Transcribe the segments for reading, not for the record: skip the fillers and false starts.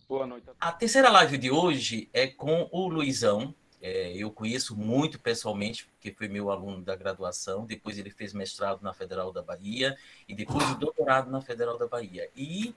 Boa noite. A terceira live de hoje é com o Luizão. Eu conheço muito pessoalmente, porque foi meu aluno da graduação. Depois ele fez mestrado na Federal da Bahia e depois o doutorado na Federal da Bahia. E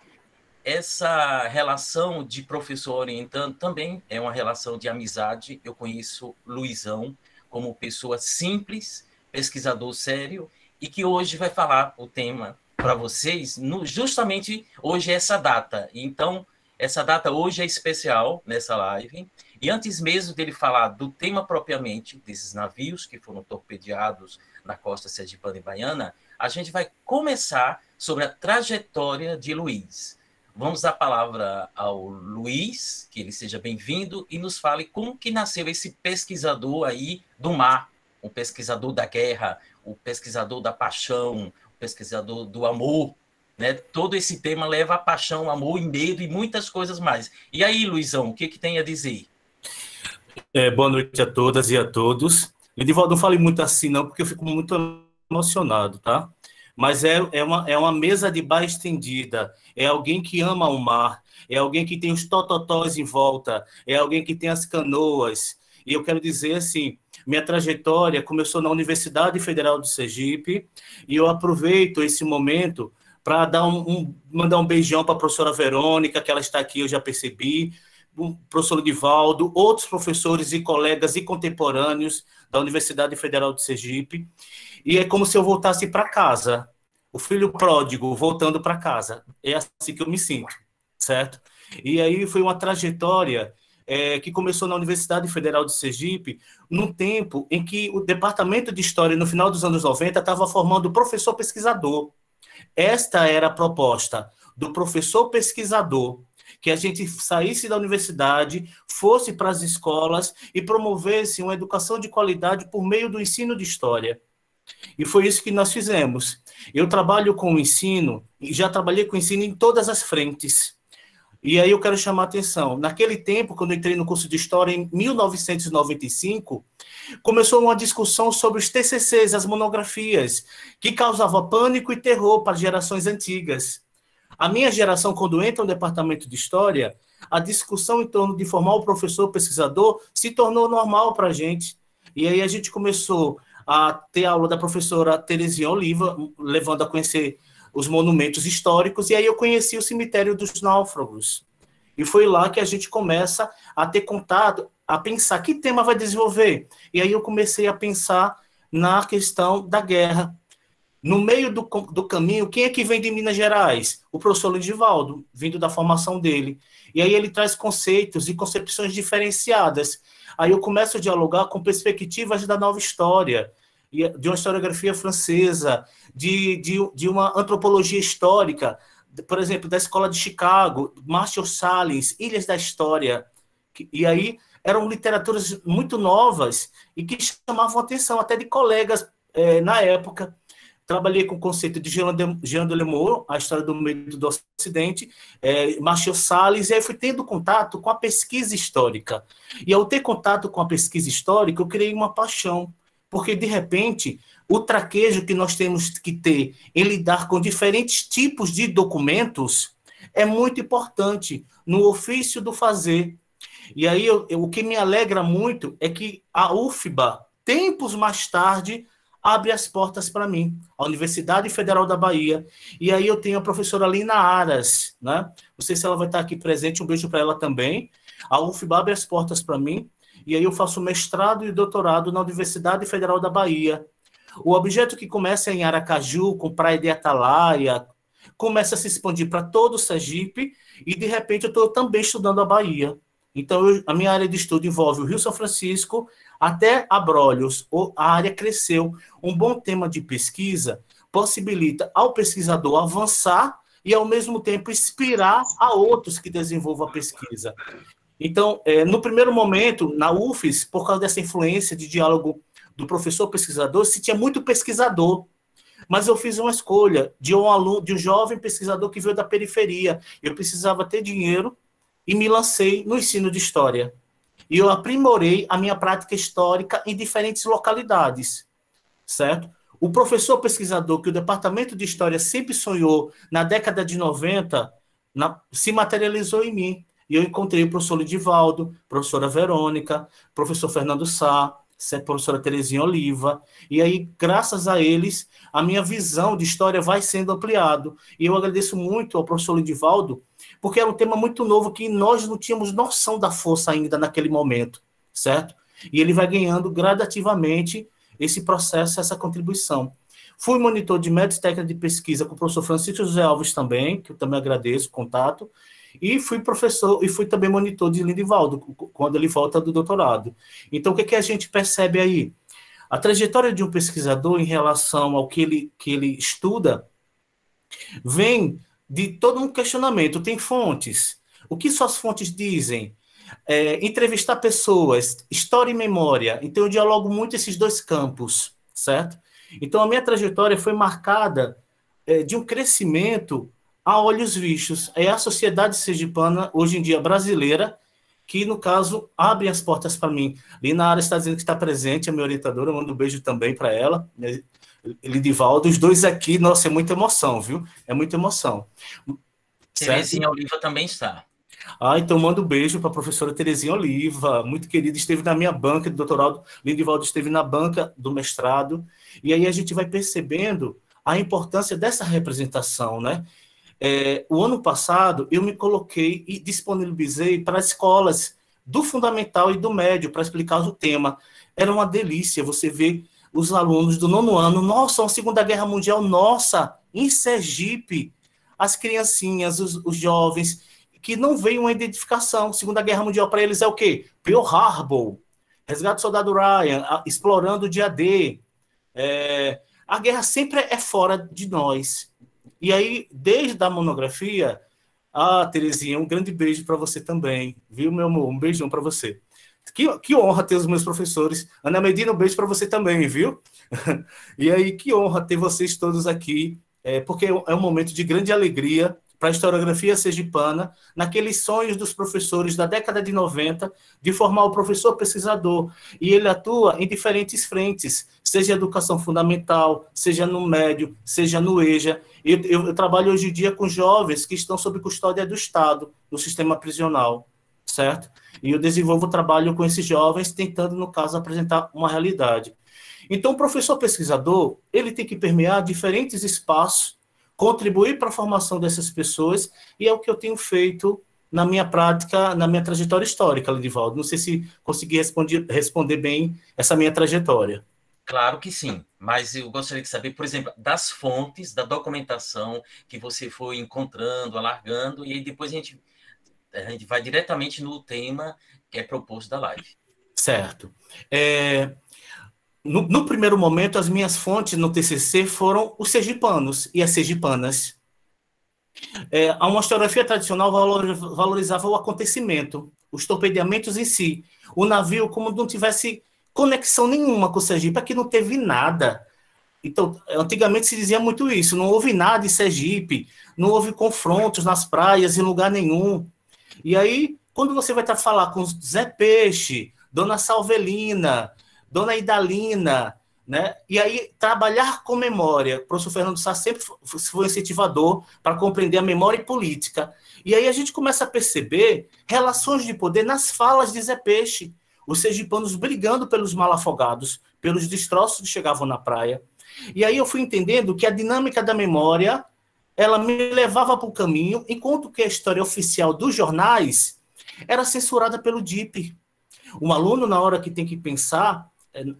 essa relação de professor orientando também é uma relação de amizade. Eu conheço Luizão como pessoa simples, pesquisador sério, e que hoje vai falar o tema para vocês, justamente hoje é essa data. Então, essa data hoje é especial nessa live. E antes mesmo dele falar do tema propriamente, desses navios que foram torpedeados na costa sergipana e baiana, a gente vai começar sobre a trajetória de Luiz. Vamos dar a palavra ao Luiz, que ele seja bem-vindo, e nos fale como que nasceu esse pesquisador aí do mar, o pesquisador da guerra, o pesquisador da paixão, o pesquisador do amor, né? Todo esse tema leva a paixão, amor e medo e muitas coisas mais. E aí, Luizão, o que tem a dizer? Boa noite a todas e a todos. Edivaldo, não fale muito assim não, porque eu fico muito emocionado, tá? Mas é uma mesa de bar estendida, é alguém que ama o mar, é alguém que tem os tototós em volta, é alguém que tem as canoas. E eu quero dizer assim, minha trajetória começou na Universidade Federal de Sergipe, e eu aproveito esse momento para mandar um beijão para a professora Verônica, que ela está aqui, eu já percebi, o professor Edivaldo, outros professores e colegas e contemporâneos da Universidade Federal de Sergipe, e é como se eu voltasse para casa, o filho pródigo voltando para casa, é assim que eu me sinto, certo? E aí foi uma trajetória que começou na Universidade Federal de Sergipe, num tempo em que o Departamento de História, no final dos anos 90, estava formando professor pesquisador. Esta era a proposta do professor pesquisador, que a gente saísse da universidade, fosse para as escolas e promovesse uma educação de qualidade por meio do ensino de história. E foi isso que nós fizemos. Eu trabalho com o ensino, e já trabalhei com o ensino em todas as frentes. E aí eu quero chamar a atenção. Naquele tempo, quando eu entrei no curso de História, em 1995, começou uma discussão sobre os TCCs, as monografias, que causava pânico e terror para gerações antigas. A minha geração, quando entra no departamento de História, a discussão em torno de formar o professor pesquisador se tornou normal para a gente. E aí a gente começou a ter aula da professora Terezinha Oliva, levando a conhecer os monumentos históricos, e aí eu conheci o cemitério dos náufragos. E foi lá que a gente começa a ter contato, a pensar que tema vai desenvolver. E aí eu comecei a pensar na questão da guerra. No meio do caminho, quem é que vem de Minas Gerais? O professor Luizivaldo, vindo da formação dele. E aí ele traz conceitos e concepções diferenciadas. Aí eu começo a dialogar com perspectivas da nova história, de uma historiografia francesa, de uma antropologia histórica, por exemplo, da Escola de Chicago, Marshall Salins, Ilhas da História. E aí eram literaturas muito novas e que chamavam a atenção até de colegas na época. Trabalhei com o conceito de Jean Delémont, a história do medo do Ocidente, Marshall Salles, e aí fui tendo contato com a pesquisa histórica. E ao ter contato com a pesquisa histórica, eu criei uma paixão, porque, de repente, o traquejo que nós temos que ter em lidar com diferentes tipos de documentos é muito importante no ofício do fazer. E aí, o que me alegra muito é que a UFBA, tempos mais tarde, abre as portas para mim, a Universidade Federal da Bahia, e aí eu tenho a professora Lina Aras, né? Não sei se ela vai estar aqui presente, um beijo para ela também. A UFBA abre as portas para mim, e aí eu faço mestrado e doutorado na Universidade Federal da Bahia. O objeto que começa em Aracaju, com Praia de Atalaia, começa a se expandir para todo o Sergipe, e de repente eu estou também estudando a Bahia. Então, a minha área de estudo envolve o Rio São Francisco até Abrolhos. A área cresceu. Um bom tema de pesquisa possibilita ao pesquisador avançar e, ao mesmo tempo, inspirar a outros que desenvolvam a pesquisa. Então, no primeiro momento, na UFES, por causa dessa influência de diálogo do professor pesquisador, se tinha muito pesquisador. Mas eu fiz uma escolha de um aluno, de um jovem pesquisador que veio da periferia. Eu precisava ter dinheiro e me lancei no ensino de história. E eu aprimorei a minha prática histórica em diferentes localidades, certo? O professor pesquisador que o Departamento de História sempre sonhou na década de 90 se materializou em mim. e eu encontrei o professor Lidivaldo, professora Verônica, professor Fernando Sá, professora Terezinha Oliva, e aí, graças a eles, a minha visão de história vai sendo ampliado. E eu agradeço muito ao professor Lidivaldo, porque era um tema muito novo que nós não tínhamos noção da força ainda naquele momento, certo? E ele vai ganhando gradativamente esse processo, essa contribuição. Fui monitor de métodos técnicos de pesquisa com o professor Francisco José Alves também, que eu também agradeço o contato, e fui professor, e fui também monitor de Lindivaldo, quando ele volta do doutorado. Então, o que a gente percebe aí? A trajetória de um pesquisador em relação ao que ele estuda vem de todo um questionamento. Tem fontes. O que suas fontes dizem? Entrevistar pessoas, história e memória. Então, eu dialogo muito esses dois campos, certo? Então, a minha trajetória foi marcada de um crescimento a olhos vistos. É a sociedade sergipana, hoje em dia brasileira, que, no caso, abre as portas para mim. Linara está dizendo que está presente, a minha orientadora, eu mando um beijo também para ela. Lidivaldo, os dois aqui, nossa, é muita emoção, viu? É muita emoção. Terezinha Oliva também está. Então mando um beijo para a professora Terezinha Oliva, muito querida, esteve na minha banca de doutorado, Lindivaldo esteve na banca do mestrado, e aí a gente vai percebendo a importância dessa representação, né? O ano passado, eu me coloquei e disponibilizei para escolas do fundamental e do médio para explicar o tema. Era uma delícia você ver os alunos do 9º ano, nossa, uma Segunda Guerra Mundial, nossa, em Sergipe, as criancinhas, os jovens, que não veem uma identificação. Segunda Guerra Mundial para eles é o quê? Pearl Harbor, Resgate do Soldado Ryan, explorando o dia D. A guerra sempre é fora de nós. E aí, desde a monografia, Terezinha, um grande beijo para você também, viu, meu amor? Um beijão para você. Que honra ter os meus professores. Ana Medina, um beijo para você também, viu? E aí, que honra ter vocês todos aqui, porque é um momento de grande alegria para a historiografia sergipana, naqueles sonhos dos professores da década de 90, de formar o professor pesquisador. E ele atua em diferentes frentes, seja educação fundamental, seja no médio, seja no EJA. Eu trabalho hoje em dia com jovens que estão sob custódia do Estado, no sistema prisional, certo? E eu desenvolvo trabalho com esses jovens, tentando, no caso, apresentar uma realidade. Então, o professor pesquisador, ele tem que permear diferentes espaços, contribuir para a formação dessas pessoas, e é o que eu tenho feito na minha prática, na minha trajetória histórica, Lidivaldo. Não sei se consegui responder bem essa minha trajetória. Claro que sim, mas eu gostaria de saber, por exemplo, das fontes, da documentação que você foi encontrando, alargando, e aí depois a gente vai diretamente no tema que é proposto da live. Certo. No primeiro momento, as minhas fontes no TCC foram os sergipanos e as sergipanas. A uma historiografia tradicional valorizava o acontecimento, os torpedeamentos em si. O navio, como não tivesse conexão nenhuma com o Sergipe, aqui não teve nada. Então, antigamente se dizia muito isso, não houve nada em Sergipe, não houve confrontos nas praias, em lugar nenhum. E aí, quando você vai falar com Zé Peixe, Dona Salvelina, Dona Idalina, né? E aí, trabalhar com memória. O professor Fernando Sá sempre foi incentivador para compreender a memória política. E aí a gente começa a perceber relações de poder nas falas de Zé Peixe. Os sergipanos brigando pelos mal-afogados, pelos destroços que chegavam na praia. E aí eu fui entendendo que a dinâmica da memória, ela me levava para o caminho, enquanto que a história oficial dos jornais era censurada pelo DIP. Um aluno, na hora que tem que pensar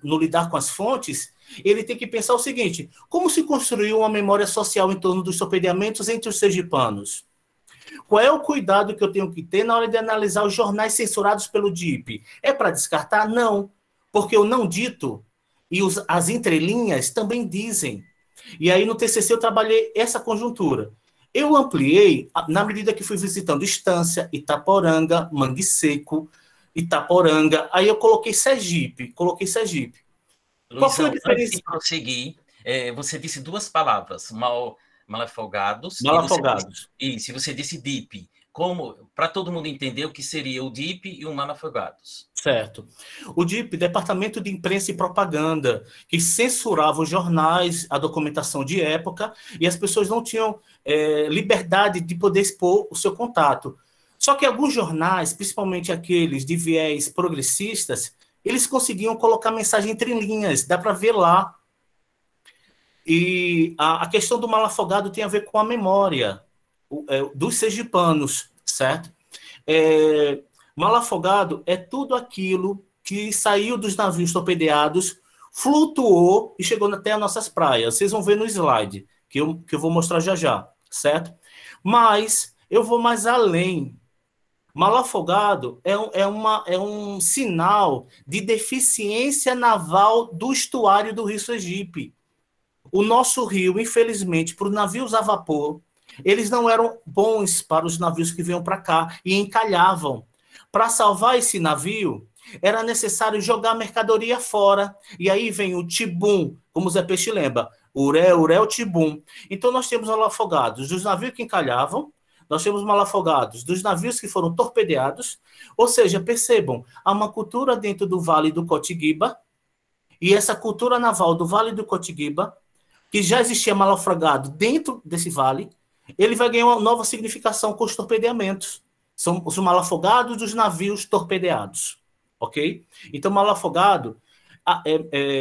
no lidar com as fontes, ele tem que pensar o seguinte: como se construiu uma memória social em torno dos torpedeamentos entre os sergipanos? Qual é o cuidado que eu tenho que ter na hora de analisar os jornais censurados pelo DIP? É para descartar? Não, porque o não dito e as entrelinhas também dizem. E aí no TCC eu trabalhei essa conjuntura. Eu ampliei na medida que fui visitando Estância, Itaporanga, Mangue Seco, Itaporanga, aí eu coloquei Sergipe. Luizão, qual foi a diferença? Antes de prosseguir, você disse duas palavras, mal-afogados. Mal-afogados. E se você disse DIP, como para todo mundo entender o que seria o DIP e o mal-afogados. Certo. O DIP, Departamento de Imprensa e Propaganda, que censurava os jornais, a documentação de época, e as pessoas não tinham liberdade de poder expor o seu contato. Só que alguns jornais, principalmente aqueles de viés progressistas, eles conseguiam colocar mensagem entre linhas, dá para ver lá. E a questão do mal afogado tem a ver com a memória dos sergipanos, certo? Mal afogado é tudo aquilo que saiu dos navios torpedeados, flutuou e chegou até as nossas praias. Vocês vão ver no slide, que eu vou mostrar já já, certo? Mas eu vou mais além. Mal afogado é um sinal de deficiência naval do estuário do Rio Sergipe. O nosso rio, infelizmente, para os navios a vapor, eles não eram bons para os navios que vinham para cá e encalhavam. Para salvar esse navio, era necessário jogar a mercadoria fora. E aí vem o tibum, como o Zé Peixe lembra, uré, o tibum. Então nós temos mal afogados dos navios que encalhavam, nós temos mal afogados dos navios que foram torpedeados. Ou seja, percebam, há uma cultura dentro do Vale do Cotiguiba, e essa cultura naval do Vale do Cotiguiba, que já existia mal afogado dentro desse vale, ele vai ganhar uma nova significação com os torpedeamentos. São os mal afogados dos navios torpedeados, ok? Então, mal afogado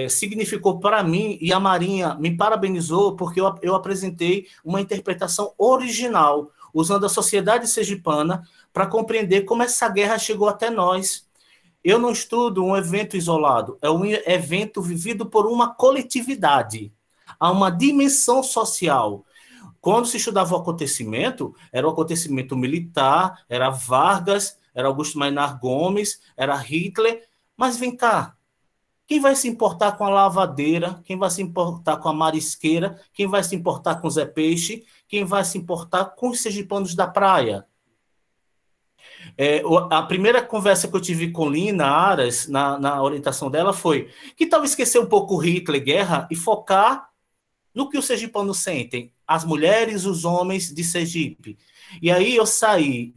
significou para mim, e a Marinha me parabenizou, porque eu apresentei uma interpretação original, usando a sociedade sergipana para compreender como essa guerra chegou até nós. Eu não estudo um evento isolado, é um evento vivido por uma coletividade. Há uma dimensão social. Quando se estudava o acontecimento, era o acontecimento militar, era Vargas, era Augusto Maynard Gomes, era Hitler. Mas vem cá, quem vai se importar com a lavadeira? Quem vai se importar com a marisqueira? Quem vai se importar com o Zé Peixe? Quem vai se importar com os sergipanos da praia? A primeira conversa que eu tive com Lina Aras, na orientação dela, foi que tal esquecer um pouco Hitler, guerra, e focar no que os sergipanos sentem, as mulheres, os homens de Sergipe. E aí eu saí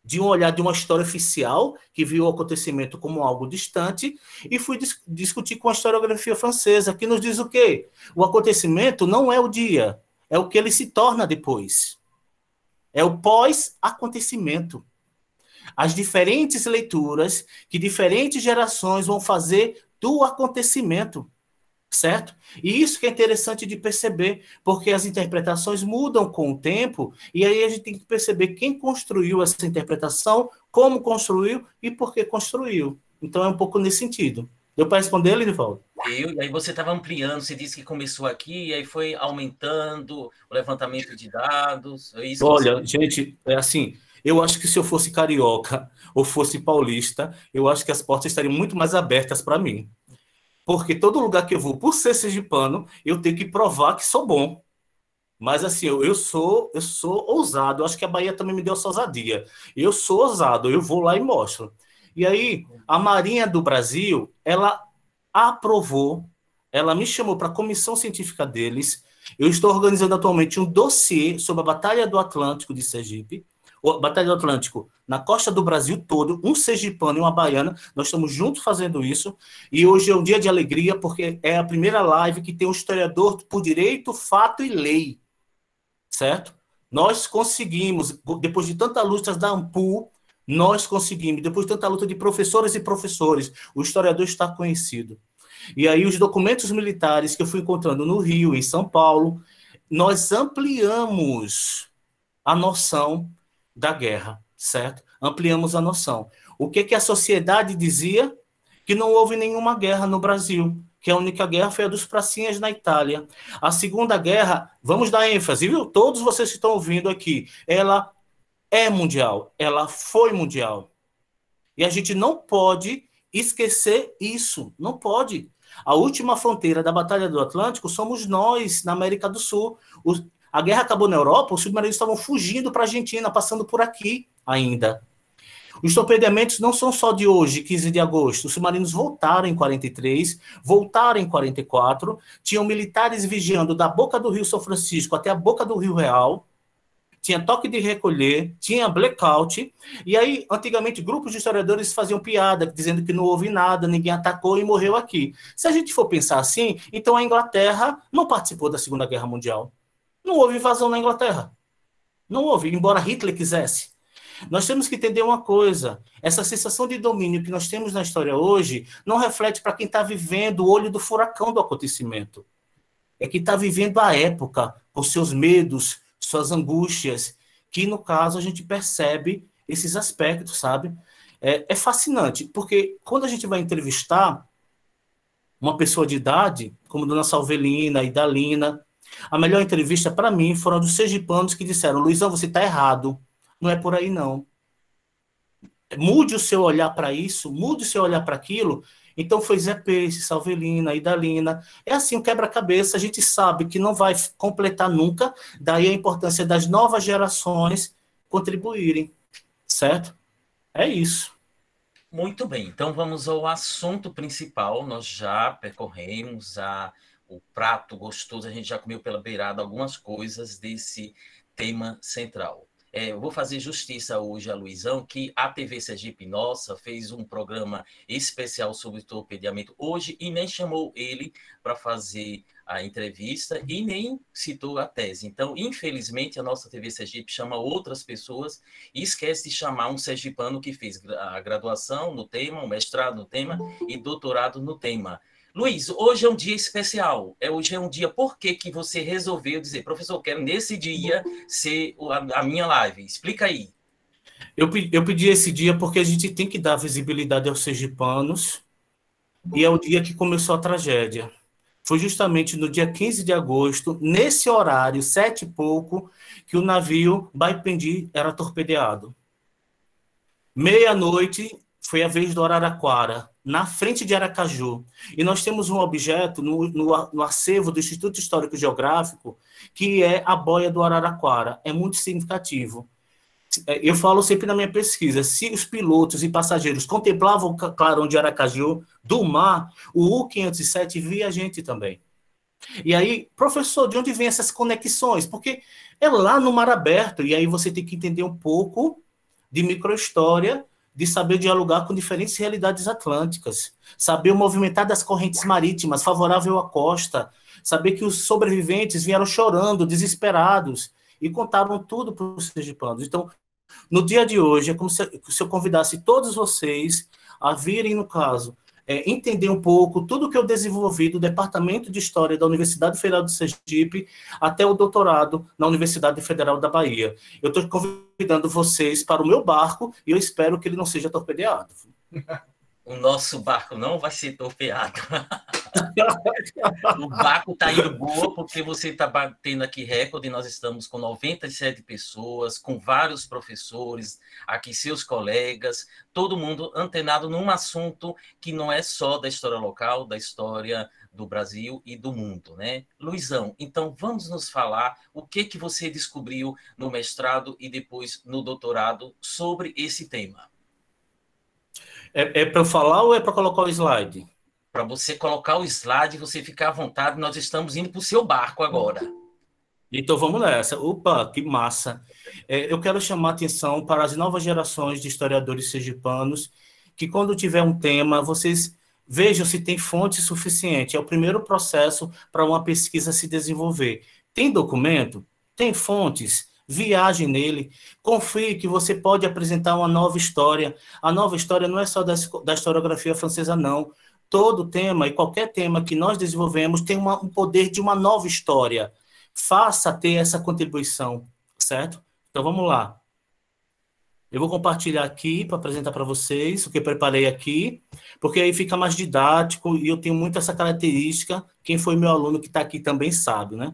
de um olhar de uma história oficial, que viu o acontecimento como algo distante, e fui discutir com a historiografia francesa, que nos diz o quê? O acontecimento não é o dia, é o que ele se torna depois. É o pós-acontecimento. As diferentes leituras que diferentes gerações vão fazer do acontecimento. Certo? E isso que é interessante de perceber, porque as interpretações mudam com o tempo, e aí a gente tem que perceber quem construiu essa interpretação, como construiu e por que construiu. Então é um pouco nesse sentido. Deu para responder, Linivaldo? E aí você estava ampliando, você disse que começou aqui, e aí foi aumentando o levantamento de dados. É isso. Olha, gente, é assim, eu acho que se eu fosse carioca ou fosse paulista, eu acho que as portas estariam muito mais abertas para mim. Porque todo lugar que eu vou, por ser sergipano, eu tenho que provar que sou bom. Mas assim, eu sou ousado. Eu acho que a Bahia também me deu essa ousadia. Eu sou ousado, eu vou lá e mostro. E aí, a Marinha do Brasil, ela aprovou, ela me chamou para a comissão científica deles. Eu estou organizando atualmente um dossiê sobre a Batalha do Atlântico de Sergipe. Batalha do Atlântico na costa do Brasil todo, um sergipano e uma baiana, nós estamos juntos fazendo isso, e hoje é um dia de alegria, porque é a primeira live que tem um historiador por direito, fato e lei, certo? Nós conseguimos, depois de tanta luta da AMPU, nós conseguimos, depois de tanta luta de professoras e professores, o historiador está conhecido. E aí os documentos militares que eu fui encontrando no Rio, em São Paulo, nós ampliamos a noção da guerra, certo? Ampliamos a noção. O que a sociedade dizia? Que não houve nenhuma guerra no Brasil, que a única guerra foi a dos pracinhas na Itália. A Segunda Guerra, vamos dar ênfase, viu? Todos vocês que estão ouvindo aqui, ela é mundial, ela foi mundial. E a gente não pode esquecer isso, não pode. A última fronteira da Batalha do Atlântico somos nós, na América do Sul. A guerra acabou na Europa, os submarinos estavam fugindo para a Argentina, passando por aqui ainda. Os torpedeamentos não são só de hoje, 15 de agosto. Os submarinos voltaram em 43, voltaram em 44, tinham militares vigiando da boca do Rio São Francisco até a boca do Rio Real, tinha toque de recolher, tinha blackout, e aí, antigamente, grupos de historiadores faziam piada, dizendo que não houve nada, ninguém atacou e morreu aqui. Se a gente for pensar assim, então a Inglaterra não participou da Segunda Guerra Mundial. Não houve invasão na Inglaterra. Não houve, embora Hitler quisesse. Nós temos que entender uma coisa, essa sensação de domínio que nós temos na história hoje não reflete para quem está vivendo o olho do furacão do acontecimento. É quem está vivendo a época, com seus medos, suas angústias, que no caso a gente percebe esses aspectos, sabe? É fascinante, porque quando a gente vai entrevistar uma pessoa de idade, como Dona Salvelina e Dalina, a melhor entrevista para mim foram dos sergipanos que disseram: Luizão, você está errado, não é por aí não. Mude o seu olhar para isso, mude o seu olhar para aquilo. Então foi Zé Peixe, Salvelina, Idalina. É assim, o quebra-cabeça, a gente sabe que não vai completar nunca, daí a importância das novas gerações contribuírem, certo? É isso. Muito bem, então vamos ao assunto principal. Nós já percorremos o prato gostoso, a gente já comeu pela beirada algumas coisas desse tema central. Eu vou fazer justiça hoje a Luizão, que a TV Sergipe Nossa fez um programa especial sobre torpedeamento hoje e nem chamou ele para fazer a entrevista e nem citou a tese. Então, infelizmente, a nossa TV Sergipe chama outras pessoas e esquece de chamar um sergipano que fez a graduação no tema, um mestrado no tema e doutorado no tema. Luiz, hoje é um dia especial. Hoje é um dia, por que você resolveu dizer, professor, quero nesse dia ser a minha live? Explica aí. Eu pedi esse dia porque a gente tem que dar visibilidade aos sergipanos e é o dia que começou a tragédia. Foi justamente no dia 15 de agosto, nesse horário, 7 e pouco, que o navio Baipendi era torpedeado. Meia-noite foi a vez do Araraquara, na frente de Aracaju. E nós temos um objeto no acervo do Instituto Histórico e Geográfico, que é a boia do Araraquara. É muito significativo. Eu falo sempre na minha pesquisa, se os pilotos e passageiros contemplavam o clarão de Aracaju do mar, o U-507 via a gente também. E aí, professor, de onde vem essas conexões? Porque é lá no mar aberto, e aí você tem que entender um pouco de microhistória, de saber dialogar com diferentes realidades atlânticas, saber o movimentar das correntes marítimas favorável à costa, saber que os sobreviventes vieram chorando, desesperados, e contaram tudo para os sergipanos. Então, no dia de hoje, é como se eu convidasse todos vocês a virem, no caso, entender um pouco tudo que eu desenvolvi do Departamento de História da Universidade Federal do Sergipe até o doutorado na Universidade Federal da Bahia. Eu estou convidando vocês para o meu barco e eu espero que ele não seja torpedeado. O nosso barco não vai ser torpeado. O barco está indo boa porque você está batendo aqui recorde. Nós estamos com 97 pessoas, com vários professores, aqui seus colegas, todo mundo antenado num assunto que não é só da história local, da história do Brasil e do mundo, né? Luizão, então vamos nos falar o que você descobriu no mestrado e depois no doutorado sobre esse tema. É para eu falar ou é para colocar o slide? Para você colocar o slide, você ficar à vontade, nós estamos indo para o seu barco agora. Então vamos nessa. Opa, que massa. Eu quero chamar a atenção para as novas gerações de historiadores sergipanos, que quando tiver um tema, vocês vejam se tem fonte suficiente. É o primeiro processo para uma pesquisa se desenvolver. Tem documento? Tem fontes? Viaje nele, confie que você pode apresentar uma nova história. A nova história não é só da historiografia francesa, não. Todo tema e qualquer tema que nós desenvolvemos tem um poder de uma nova história. Faça ter essa contribuição, certo? Então vamos lá. Eu vou compartilhar aqui para apresentar para vocês o que eu preparei aqui, porque aí fica mais didático e eu tenho muito essa característica. Quem foi meu aluno que está aqui também sabe, né?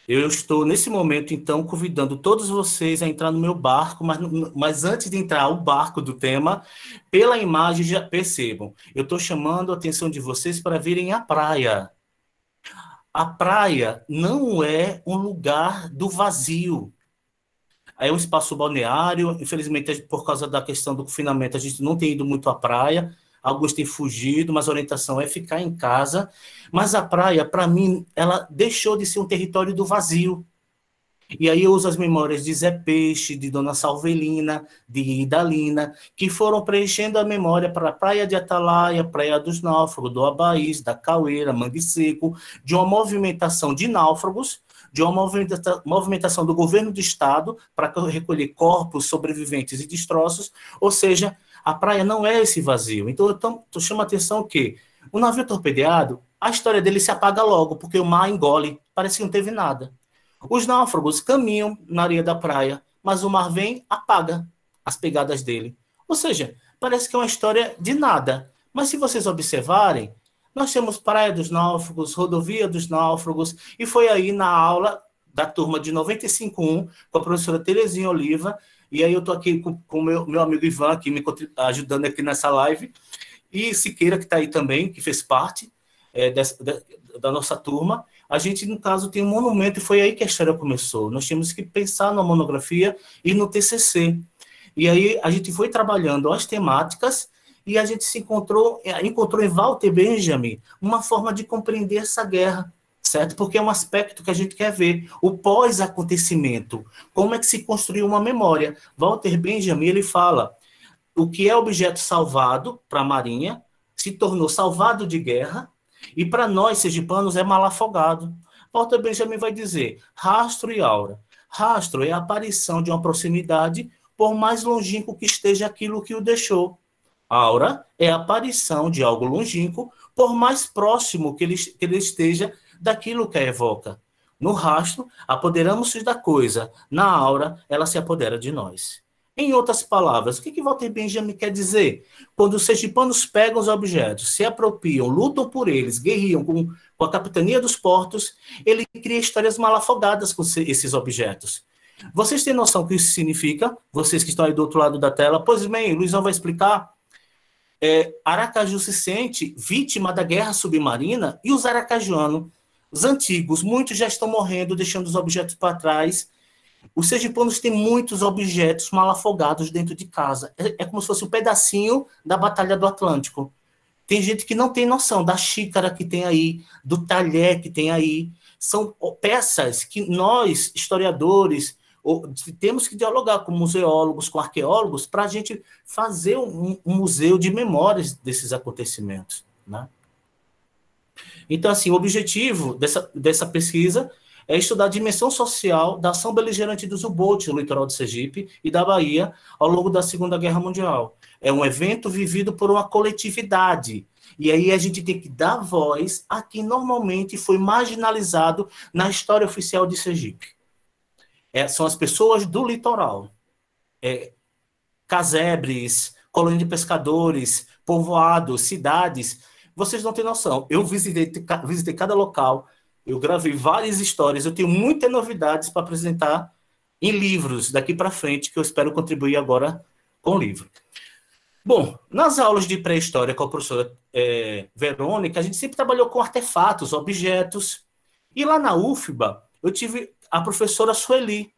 Eu estou, nesse momento, então, convidando todos vocês a entrar no meu barco, mas antes de entrar o barco do tema, pela imagem já percebam, eu estou chamando a atenção de vocês para virem à praia. A praia não é um lugar do vazio. É um espaço balneário, infelizmente, por causa da questão do confinamento, a gente não tem ido muito à praia, alguns têm fugido, mas a orientação é ficar em casa. Mas a praia, para mim, ela deixou de ser um território do vazio. E aí eu uso as memórias de Zé Peixe, de Dona Salvelina, de Idalina, que foram preenchendo a memória para a Praia de Atalaia, Praia dos Náufragos, do Abaís, da Caueira, Mangue Seco, de uma movimentação de náufragos, de uma movimentação do governo do estado para recolher corpos, sobreviventes e destroços, ou seja, a praia não é esse vazio. Então, eu chamo a atenção que o navio torpedeado, a história dele se apaga logo, porque o mar engole, parece que não teve nada. Os náufragos caminham na areia da praia, mas o mar vem, apaga as pegadas dele. Ou seja, parece que é uma história de nada. Mas se vocês observarem, nós temos Praia dos Náufragos, Rodovia dos Náufragos, e foi aí na aula da turma de 95.1, com a professora Terezinha Oliva, e aí eu estou aqui com o meu amigo Ivan, aqui me ajudando aqui nessa live, e Siqueira, que está aí também, que fez parte da nossa turma. A gente, no caso, tem um monumento, e foi aí que a história começou. Nós tínhamos que pensar na monografia e no TCC. E aí a gente foi trabalhando as temáticas e a gente se encontrou em Walter Benjamin uma forma de compreender essa guerra, certo? Porque é um aspecto que a gente quer ver, o pós-acontecimento, como é que se construiu uma memória. Walter Benjamin, ele fala, o que é objeto salvado para a Marinha se tornou salvado de guerra, e para nós, sergipanos, é mal afogado. Walter Benjamin vai dizer, rastro e aura. Rastro é a aparição de uma proximidade, por mais longínquo que esteja aquilo que o deixou. Aura é a aparição de algo longínquo, por mais próximo que ele esteja daquilo que a evoca. No rastro, apoderamos-nos da coisa. Na aura, ela se apodera de nós. Em outras palavras, o que Walter Benjamin quer dizer? Quando os sergipanos pegam os objetos, se apropriam, lutam por eles, guerriam com a capitania dos portos, ele cria histórias mal afogadas com esses objetos. Vocês têm noção do que isso significa? Vocês que estão aí do outro lado da tela? Pois bem, o Luizão vai explicar. Aracaju se sente vítima da guerra submarina e os aracajuanos, os antigos, muitos já estão morrendo, deixando os objetos para trás. Os sergipanos têm muitos objetos mal afogados dentro de casa. É como se fosse um pedacinho da Batalha do Atlântico. Tem gente que não tem noção da xícara que tem aí, do talher que tem aí. São peças que nós, historiadores, temos que dialogar com museólogos, com arqueólogos, para a gente fazer um museu de memórias desses acontecimentos, né? Então, assim, o objetivo dessa pesquisa é estudar a dimensão social da ação beligerante dos U-Boats no litoral de Sergipe e da Bahia ao longo da Segunda Guerra Mundial. É um evento vivido por uma coletividade. E aí a gente tem que dar voz a quem normalmente foi marginalizado na história oficial de Sergipe. São as pessoas do litoral. Casebres, colônia de pescadores, povoados, cidades. Vocês não têm noção. Eu visitei cada local, eu gravei várias histórias, eu tenho muitas novidades para apresentar em livros daqui para frente, que eu espero contribuir agora com o livro. Bom, nas aulas de pré-história com a professora Verônica, a gente sempre trabalhou com artefatos, objetos. E lá na UFBA, eu tive a professora Sueli.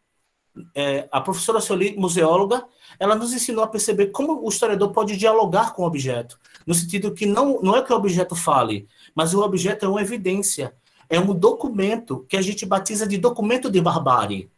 A professora Sueli, museóloga, ela nos ensinou a perceber como o historiador pode dialogar com o objeto, no sentido que não é que o objeto fale, mas o objeto é uma evidência, é um documento que a gente batiza de documento de barbárie.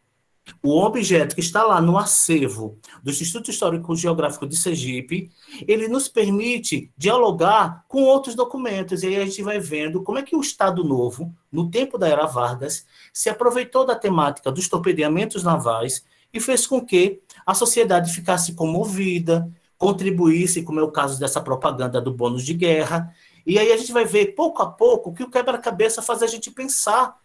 O objeto que está lá no acervo do Instituto Histórico e Geográfico de Sergipe, ele nos permite dialogar com outros documentos, e aí a gente vai vendo como é que o Estado Novo, no tempo da Era Vargas, se aproveitou da temática dos torpedeamentos navais e fez com que a sociedade ficasse comovida, contribuísse, como é o caso dessa propaganda do bônus de guerra, e aí a gente vai ver, pouco a pouco, que o quebra-cabeça faz a gente pensar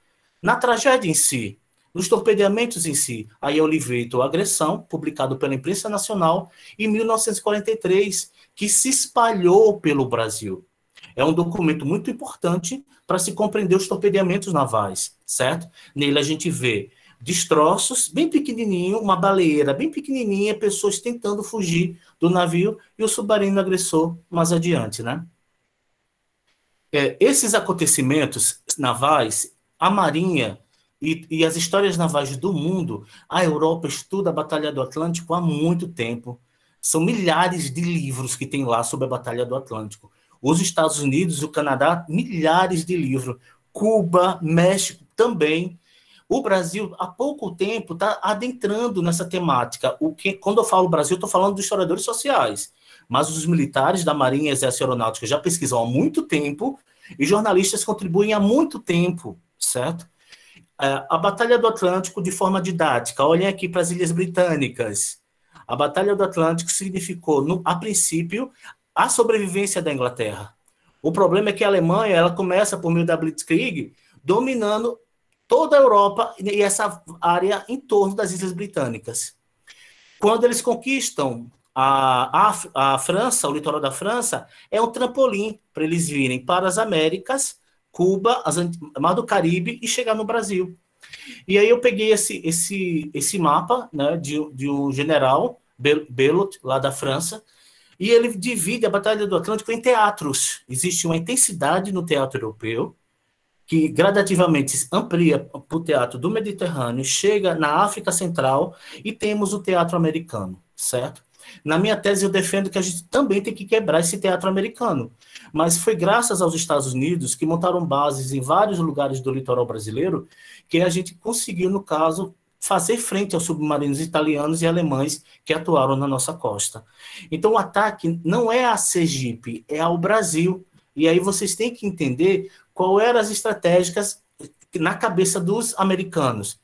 na tragédia em si, nos torpedeamentos em si. Aí é o livreto Agressão, publicado pela Imprensa Nacional em 1943, que se espalhou pelo Brasil. É um documento muito importante para se compreender os torpedeamentos navais, certo? Nele a gente vê destroços bem pequenininho, uma baleeira bem pequenininha, pessoas tentando fugir do navio e o submarino agressor mais adiante, né? Esses acontecimentos navais, a Marinha e as histórias navais do mundo, a Europa estuda a Batalha do Atlântico há muito tempo. São milhares de livros que tem lá sobre a Batalha do Atlântico. Os Estados Unidos e o Canadá, milhares de livros. Cuba, México também. O Brasil, há pouco tempo, está adentrando nessa temática. Quando eu falo Brasil, estou falando dos historiadores sociais, mas os militares da Marinha e Exército Aeronáutico já pesquisam há muito tempo e jornalistas contribuem há muito tempo, certo? A Batalha do Atlântico, de forma didática, olhem aqui para as Ilhas Britânicas. A Batalha do Atlântico significou, a princípio, a sobrevivência da Inglaterra. O problema é que a Alemanha ela começa, por meio da Blitzkrieg, dominando toda a Europa e essa área em torno das Ilhas Britânicas. Quando eles conquistam a França, o litoral da França, é um trampolim para eles virem para as Américas, Cuba, Mar do Caribe e chegar no Brasil. E aí eu peguei esse mapa, né, de um general, Belot, lá da França, e ele divide a Batalha do Atlântico em teatros. Existe uma intensidade no teatro europeu, que gradativamente se amplia para o teatro do Mediterrâneo, chega na África Central e temos o teatro americano, certo? Na minha tese eu defendo que a gente também tem que quebrar esse teatro americano, mas foi graças aos Estados Unidos, que montaram bases em vários lugares do litoral brasileiro, que a gente conseguiu, no caso, fazer frente aos submarinos italianos e alemães que atuaram na nossa costa. Então o ataque não é a Sergipe, é ao Brasil. E aí vocês têm que entender qual eram as estratégias na cabeça dos americanos.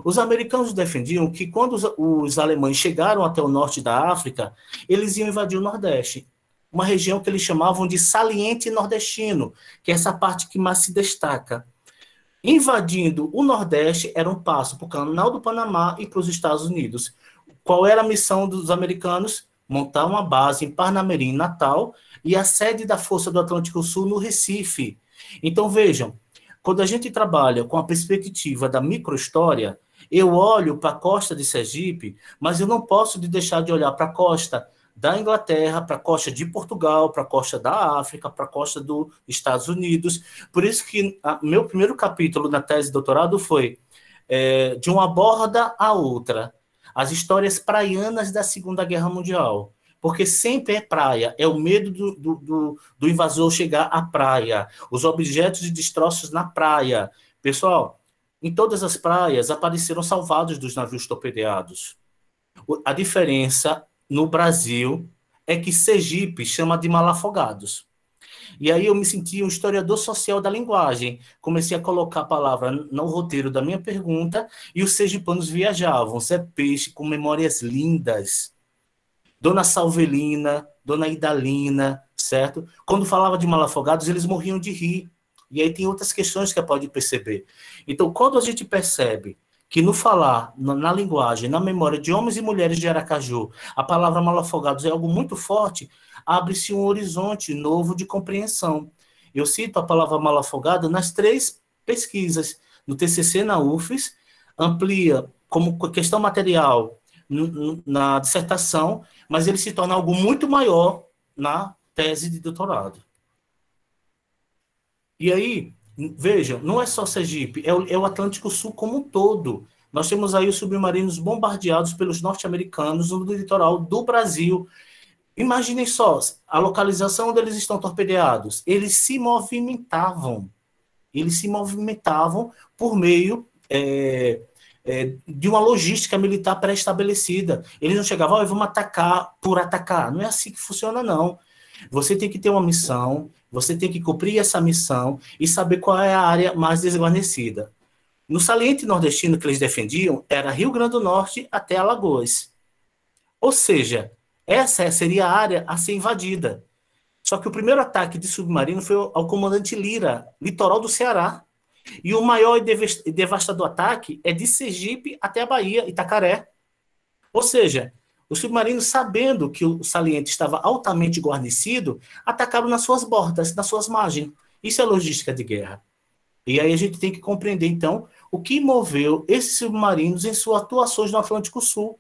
Os americanos defendiam que quando os alemães chegaram até o norte da África, eles iam invadir o Nordeste, uma região que eles chamavam de saliente nordestino, que é essa parte que mais se destaca. Invadindo o Nordeste era um passo para o Canal do Panamá e para os Estados Unidos. Qual era a missão dos americanos? Montar uma base em Parnamirim, Natal, e a sede da Força do Atlântico Sul no Recife. Então, vejam, quando a gente trabalha com a perspectiva da microhistória, eu olho para a costa de Sergipe, mas eu não posso deixar de olhar para a costa da Inglaterra, para a costa de Portugal, para a costa da África, para a costa dos Estados Unidos. Por isso que meu primeiro capítulo na tese de doutorado foi de uma borda à outra, as histórias praianas da Segunda Guerra Mundial. Porque sempre é praia, é o medo do invasor chegar à praia, os objetos de destroços na praia. Pessoal, em todas as praias apareceram salvados dos navios torpedeados. A diferença no Brasil é que Sergipe chama de malafogados. E aí eu me senti um historiador social da linguagem. Comecei a colocar a palavra no roteiro da minha pergunta e os sergipanos viajavam. Zé Peixe com memórias lindas. Dona Salvelina, Dona Idalina, certo? Quando falava de malafogados, eles morriam de rir. E aí tem outras questões que pode perceber. Então, quando a gente percebe que no falar, na linguagem, na memória de homens e mulheres de Aracaju, a palavra malafogados é algo muito forte, abre-se um horizonte novo de compreensão. Eu cito a palavra malafogado nas 3 pesquisas. No TCC na UFES, amplia como questão material na dissertação, mas ele se torna algo muito maior na tese de doutorado. E aí, vejam, não é só Sergipe, é o Atlântico Sul como um todo. Nós temos aí os submarinos bombardeados pelos norte-americanos no litoral do Brasil. Imaginem só, a localização onde eles estão torpedeados. Eles se movimentavam por meio de uma logística militar pré-estabelecida. Eles não chegavam, vamos atacar por atacar. Não é assim que funciona, não. Você tem que ter uma missão, você tem que cumprir essa missão e saber qual é a área mais desguarnecida. No saliente nordestino que eles defendiam, era Rio Grande do Norte até Alagoas. Ou seja, essa seria a área a ser invadida. Só que o primeiro ataque de submarino foi ao comandante Lira, litoral do Ceará. E o maior e devastador ataque é de Sergipe até a Bahia, Itacaré. Ou seja, os submarinos, sabendo que o saliente estava altamente guarnecido, atacaram nas suas bordas, nas suas margens. Isso é logística de guerra. E aí a gente tem que compreender, então, o que moveu esses submarinos em suas atuações no Atlântico Sul.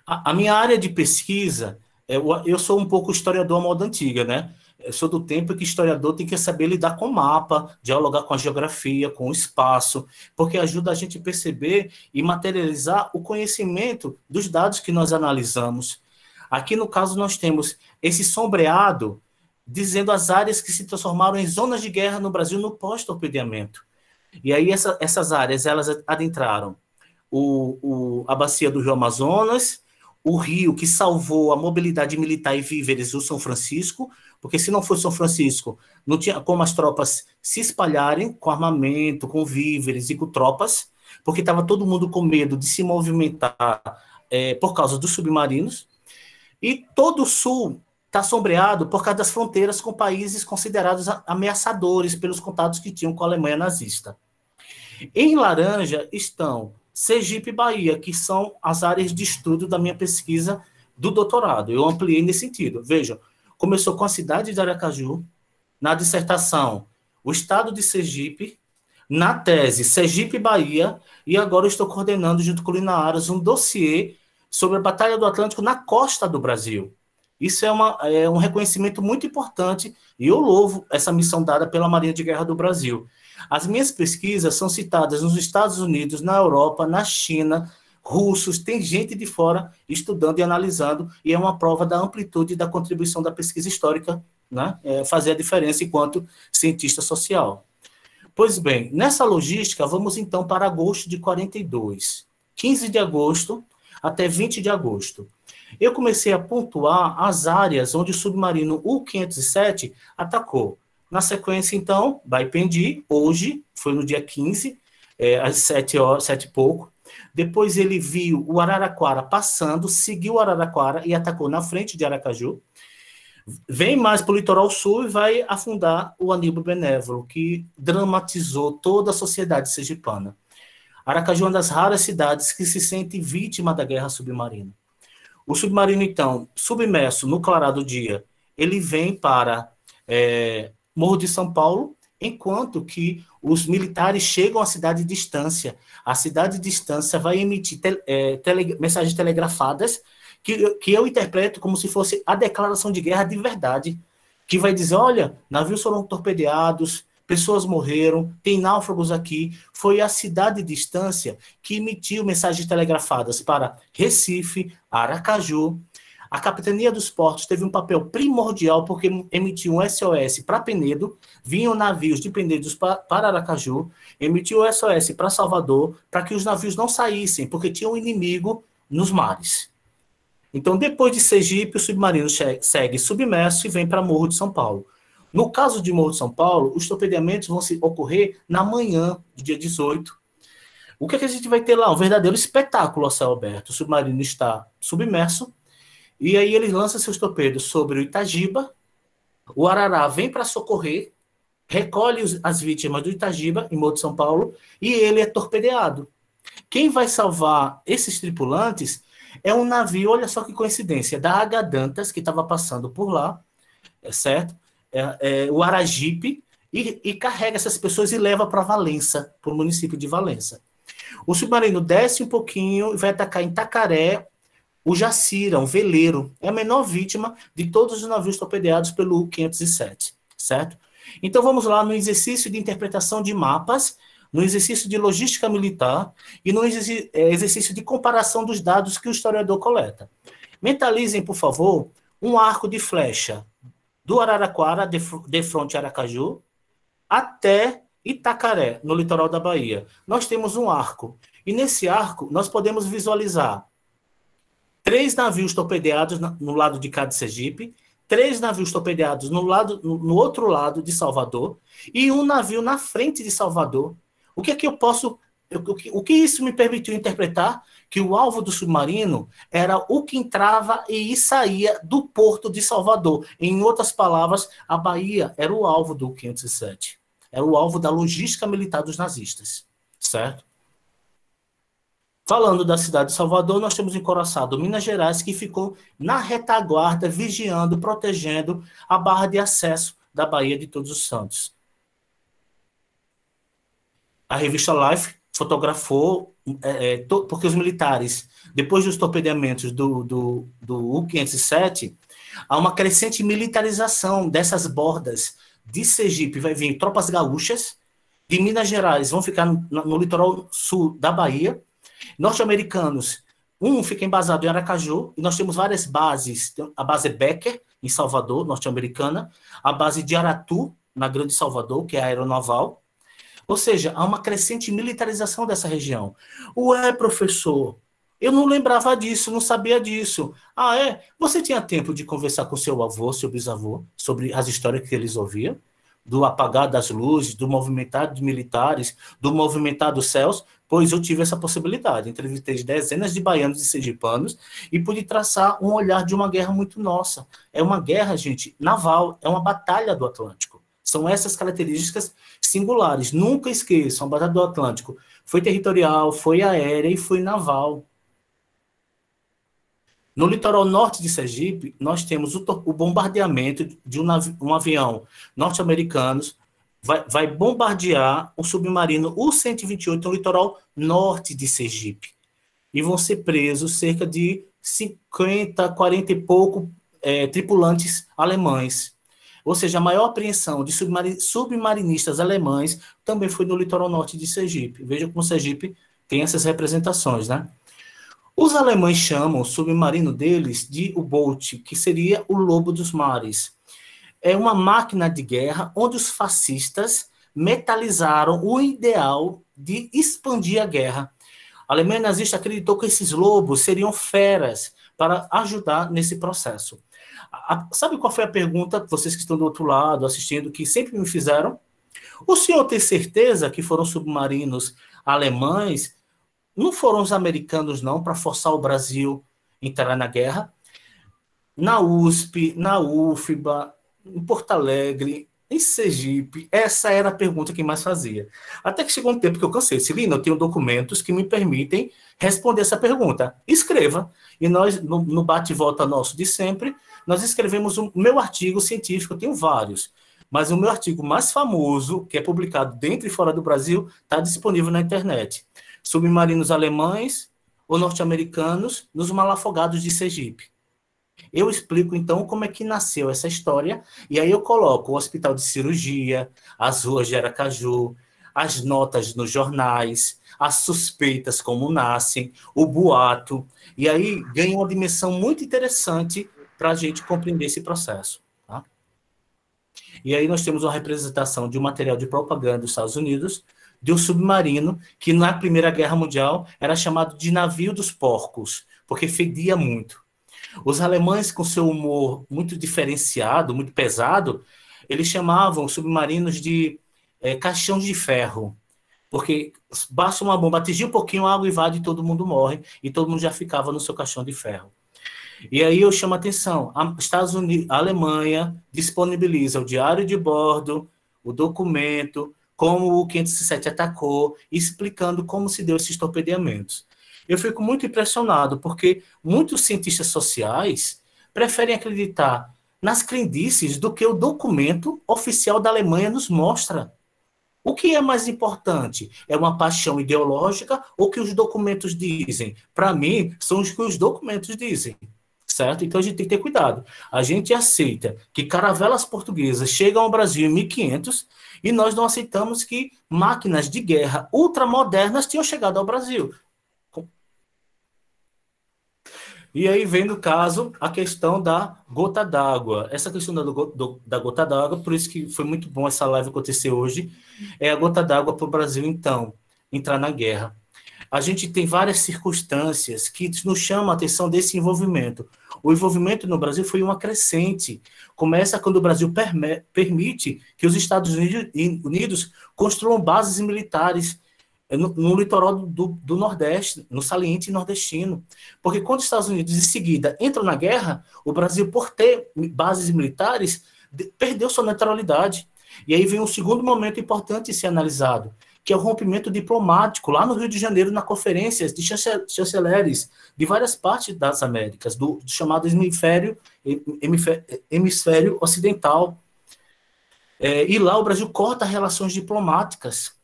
A minha área de pesquisa, eu sou um pouco historiador à moda antiga, né? Eu sou do tempo que historiador tem que saber lidar com mapa, dialogar com a geografia, com o espaço, porque ajuda a gente a perceber e materializar o conhecimento dos dados que nós analisamos. Aqui, no caso, nós temos esse sombreado dizendo as áreas que se transformaram em zonas de guerra no Brasil no pós-torpedeamento. E aí essas áreas, elas adentraram a bacia do Rio Amazonas, o rio que salvou a mobilidade militar e víveres do São Francisco, porque se não fosse São Francisco, não tinha como as tropas se espalharem com armamento, com víveres e com tropas, porque estava todo mundo com medo de se movimentar por causa dos submarinos. E todo o sul está sombreado por causa das fronteiras com países considerados ameaçadores pelos contatos que tinham com a Alemanha nazista. Em laranja estão Sergipe e Bahia, que são as áreas de estudo da minha pesquisa do doutorado. Eu ampliei nesse sentido. Vejam, começou com a cidade de Aracaju, na dissertação, o estado de Sergipe, na tese, Sergipe e Bahia, e agora eu estou coordenando, junto com o Lina Aras, um dossiê sobre a Batalha do Atlântico na costa do Brasil. Isso é um reconhecimento muito importante, e eu louvo essa missão dada pela Marinha de Guerra do Brasil. As minhas pesquisas são citadas nos Estados Unidos, na Europa, na China, russos, tem gente de fora estudando e analisando, e é uma prova da amplitude da contribuição da pesquisa histórica, né? Fazer a diferença enquanto cientista social. Pois bem, nessa logística, vamos então para agosto de 42. 15 de agosto até 20 de agosto. Eu comecei a pontuar as áreas onde o submarino U-507 atacou. Na sequência, então, Baipendi, hoje, foi no dia 15, às 7 horas, 7 e pouco. Depois ele viu o Araraquara passando, seguiu o Araraquara e atacou na frente de Aracaju. Vem mais para o litoral sul e vai afundar o Aníbal Benévolo, que dramatizou toda a sociedade sergipana. Aracaju é uma das raras cidades que se sente vítima da guerra submarina. O submarino, então, submerso no clarado do dia, ele vem para Morro de São Paulo, enquanto que os militares chegam à cidade de Estância. A cidade de Estância vai emitir mensagens telegrafadas que eu interpreto como se fosse a declaração de guerra de verdade, que vai dizer, olha, navios foram torpedeados, pessoas morreram, tem náufragos aqui. Foi a cidade de Estância que emitiu mensagens telegrafadas para Recife, Aracaju. A Capitania dos Portos teve um papel primordial porque emitiu um SOS para Penedo, vinham navios de Penedo para Aracaju, emitiu o SOS para Salvador, para que os navios não saíssem, porque tinha um inimigo nos mares. Então, depois de Sergipe, o submarino segue submerso e vem para Morro de São Paulo. No caso de Morro de São Paulo, os torpedeamentos vão ocorrer na manhã do dia 18. O que a gente vai ter lá? Um verdadeiro espetáculo a céu aberto. O submarino está submerso, e aí ele lança seus torpedos sobre o Itagiba, o Arará vem para socorrer, recolhe as vítimas do Itagiba, em Morro de São Paulo, e ele é torpedeado. Quem vai salvar esses tripulantes é um navio, olha só que coincidência, da H. Dantas, que estava passando por lá, certo? O Aragipe, e carrega essas pessoas e leva para Valença, para o município de Valença. O submarino desce um pouquinho e vai atacar em Tacaré, o Jacira, um veleiro, é a menor vítima de todos os navios torpedeados pelo U-507, certo? Então vamos lá no exercício de interpretação de mapas, no exercício de logística militar e no exercício de comparação dos dados que o historiador coleta. Mentalizem, por favor, um arco de flecha do Araraquara, de fronte a Aracaju, até Itacaré, no litoral da Bahia. Nós temos um arco, e nesse arco nós podemos visualizar 3 navios torpedeados no lado de cá de Sergipe, 3 navios torpedeados no outro lado de Salvador, e um navio na frente de Salvador. O que isso me permitiu interpretar? Que o alvo do submarino era o que entrava e saía do porto de Salvador. Em outras palavras, a Bahia era o alvo do 507. Era o alvo da logística militar dos nazistas, certo? Falando da cidade de Salvador, nós temos encoraçado Minas Gerais, que ficou na retaguarda, vigiando, protegendo a barra de acesso da Baía de Todos os Santos. A revista Life fotografou, porque os militares, depois dos torpedeamentos do U-507, há uma crescente militarização dessas bordas de Sergipe. Vai vir tropas gaúchas, de Minas Gerais vão ficar no litoral sul da Bahia, norte-americanos, fica embasado em Aracaju, e nós temos várias bases, a base Becker, em Salvador, norte-americana, a base de Aratu, na Grande Salvador, que é a aeronaval, Ou seja, há uma crescente militarização dessa região. Ué, professor, eu não lembrava disso, não sabia disso. Ah, é? Você tinha tempo de conversar com seu avô, seu bisavô, sobre as histórias que eles ouviam? Do apagar das luzes, do movimentar de militares, do movimentar dos céus? Pois eu tive essa possibilidade. Entrevistei dezenas de baianos e sergipanos e pude traçar um olhar de uma guerra muito nossa. É uma guerra, gente, naval, é uma batalha do Atlântico. São essas características singulares. Nunca esqueçam, a Batalha do Atlântico foi territorial, foi aérea e foi naval. No litoral norte de Sergipe, nós temos o bombardeamento de um avião norte-americano, vai bombardear o submarino U-128 no litoral norte de Sergipe. E vão ser presos cerca de 50, 40 e pouco tripulantes alemães. Ou seja, a maior apreensão de submarinistas alemães também foi no litoral norte de Sergipe. Veja como Sergipe tem essas representações, né? Os alemães chamam o submarino deles de U-Boot, que seria o lobo dos mares. É uma máquina de guerra onde os fascistas metalizaram o ideal de expandir a guerra. A Alemanha nazista acreditou que esses lobos seriam feras para ajudar nesse processo. Sabe qual foi a pergunta, vocês que estão do outro lado assistindo, que sempre me fizeram? O senhor tem certeza que foram submarinos alemães? Não foram os americanos, não, para forçar o Brasil a entrar na guerra? Na USP, na UFBA, em Porto Alegre, em Sergipe, essa era a pergunta que mais fazia. Até que chegou um tempo que eu cansei. Celina, eu tenho documentos que me permitem responder essa pergunta. Escreva. E nós, no bate e volta nosso de sempre, nós escrevemos o meu artigo científico, eu tenho vários, mas o meu artigo mais famoso, que é publicado dentro e fora do Brasil, está disponível na internet. Submarinos alemães ou norte-americanos nos malafogados de Sergipe. Eu explico, então, como é que nasceu essa história, e aí eu coloco o hospital de cirurgia, as ruas de Aracaju, as notas nos jornais, as suspeitas como nascem, o boato, e aí ganha uma dimensão muito interessante para a gente compreender esse processo. Tá? E aí nós temos uma representação de um material de propaganda dos Estados Unidos, de um submarino que na Primeira Guerra Mundial era chamado de navio dos porcos, porque fedia muito. Os alemães, com seu humor muito diferenciado, muito pesado, eles chamavam os submarinos de caixão de ferro, porque basta uma bomba atingir um pouquinho, a água invade e todo mundo morre, e todo mundo já ficava no seu caixão de ferro. E aí eu chamo a atenção, Estados Unidos, a Alemanha disponibiliza o diário de bordo, o documento, como o 507 atacou, explicando como se deu esses torpedeamentos. Eu fico muito impressionado, porque muitos cientistas sociais preferem acreditar nas crendices do que o documento oficial da Alemanha nos mostra. O que é mais importante? É uma paixão ideológica ou o que os documentos dizem? Para mim, são os que os documentos dizem. Certo? Então a gente tem que ter cuidado. A gente aceita que caravelas portuguesas chegam ao Brasil em 1500 e nós não aceitamos que máquinas de guerra ultramodernas tenham chegado ao Brasil. E aí vem, no caso, a questão da gota d'água. Essa questão da gota d'água, por isso que foi muito bom essa live acontecer hoje, é a gota d'água para o Brasil, então, entrar na guerra. A gente tem várias circunstâncias que nos chamam a atenção desse envolvimento. O envolvimento no Brasil foi uma crescente. Começa quando o Brasil permite que os Estados Unidos construam bases militares no litoral do Nordeste, no saliente nordestino. Porque quando os Estados Unidos, em seguida, entram na guerra, o Brasil, por ter bases militares, perdeu sua neutralidade. E aí vem um segundo momento importante a ser analisado, que é o rompimento diplomático, lá no Rio de Janeiro, na conferência de chanceleres de várias partes das Américas, do chamado hemisfério ocidental. E lá o Brasil corta relações diplomáticas.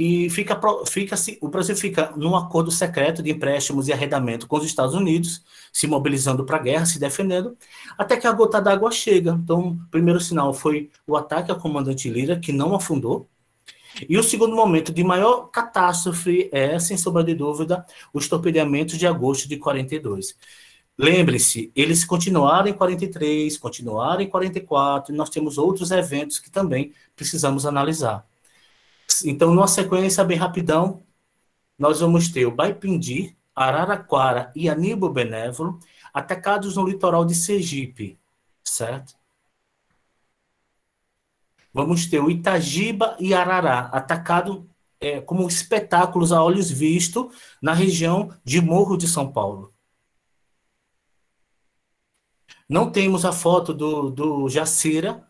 E o Brasil fica num acordo secreto de empréstimos e arrendamento com os Estados Unidos, se mobilizando para a guerra, se defendendo, até que a gota d'água chega. Então, o primeiro sinal foi o ataque ao comandante Lira, que não afundou. E o segundo momento de maior catástrofe é, sem sombra de dúvida, os torpedeamentos de agosto de 42. Lembre-se, eles continuaram em 43, continuaram em 44, e nós temos outros eventos que também precisamos analisar. Então, numa sequência bem rapidão, nós vamos ter o Baipindi, Araraquara e Aníbal Benévolo atacados no litoral de Sergipe, certo? Vamos ter o Itagiba e Arará atacado como espetáculos a olhos vistos na região de Morro de São Paulo. Não temos a foto do Jacira.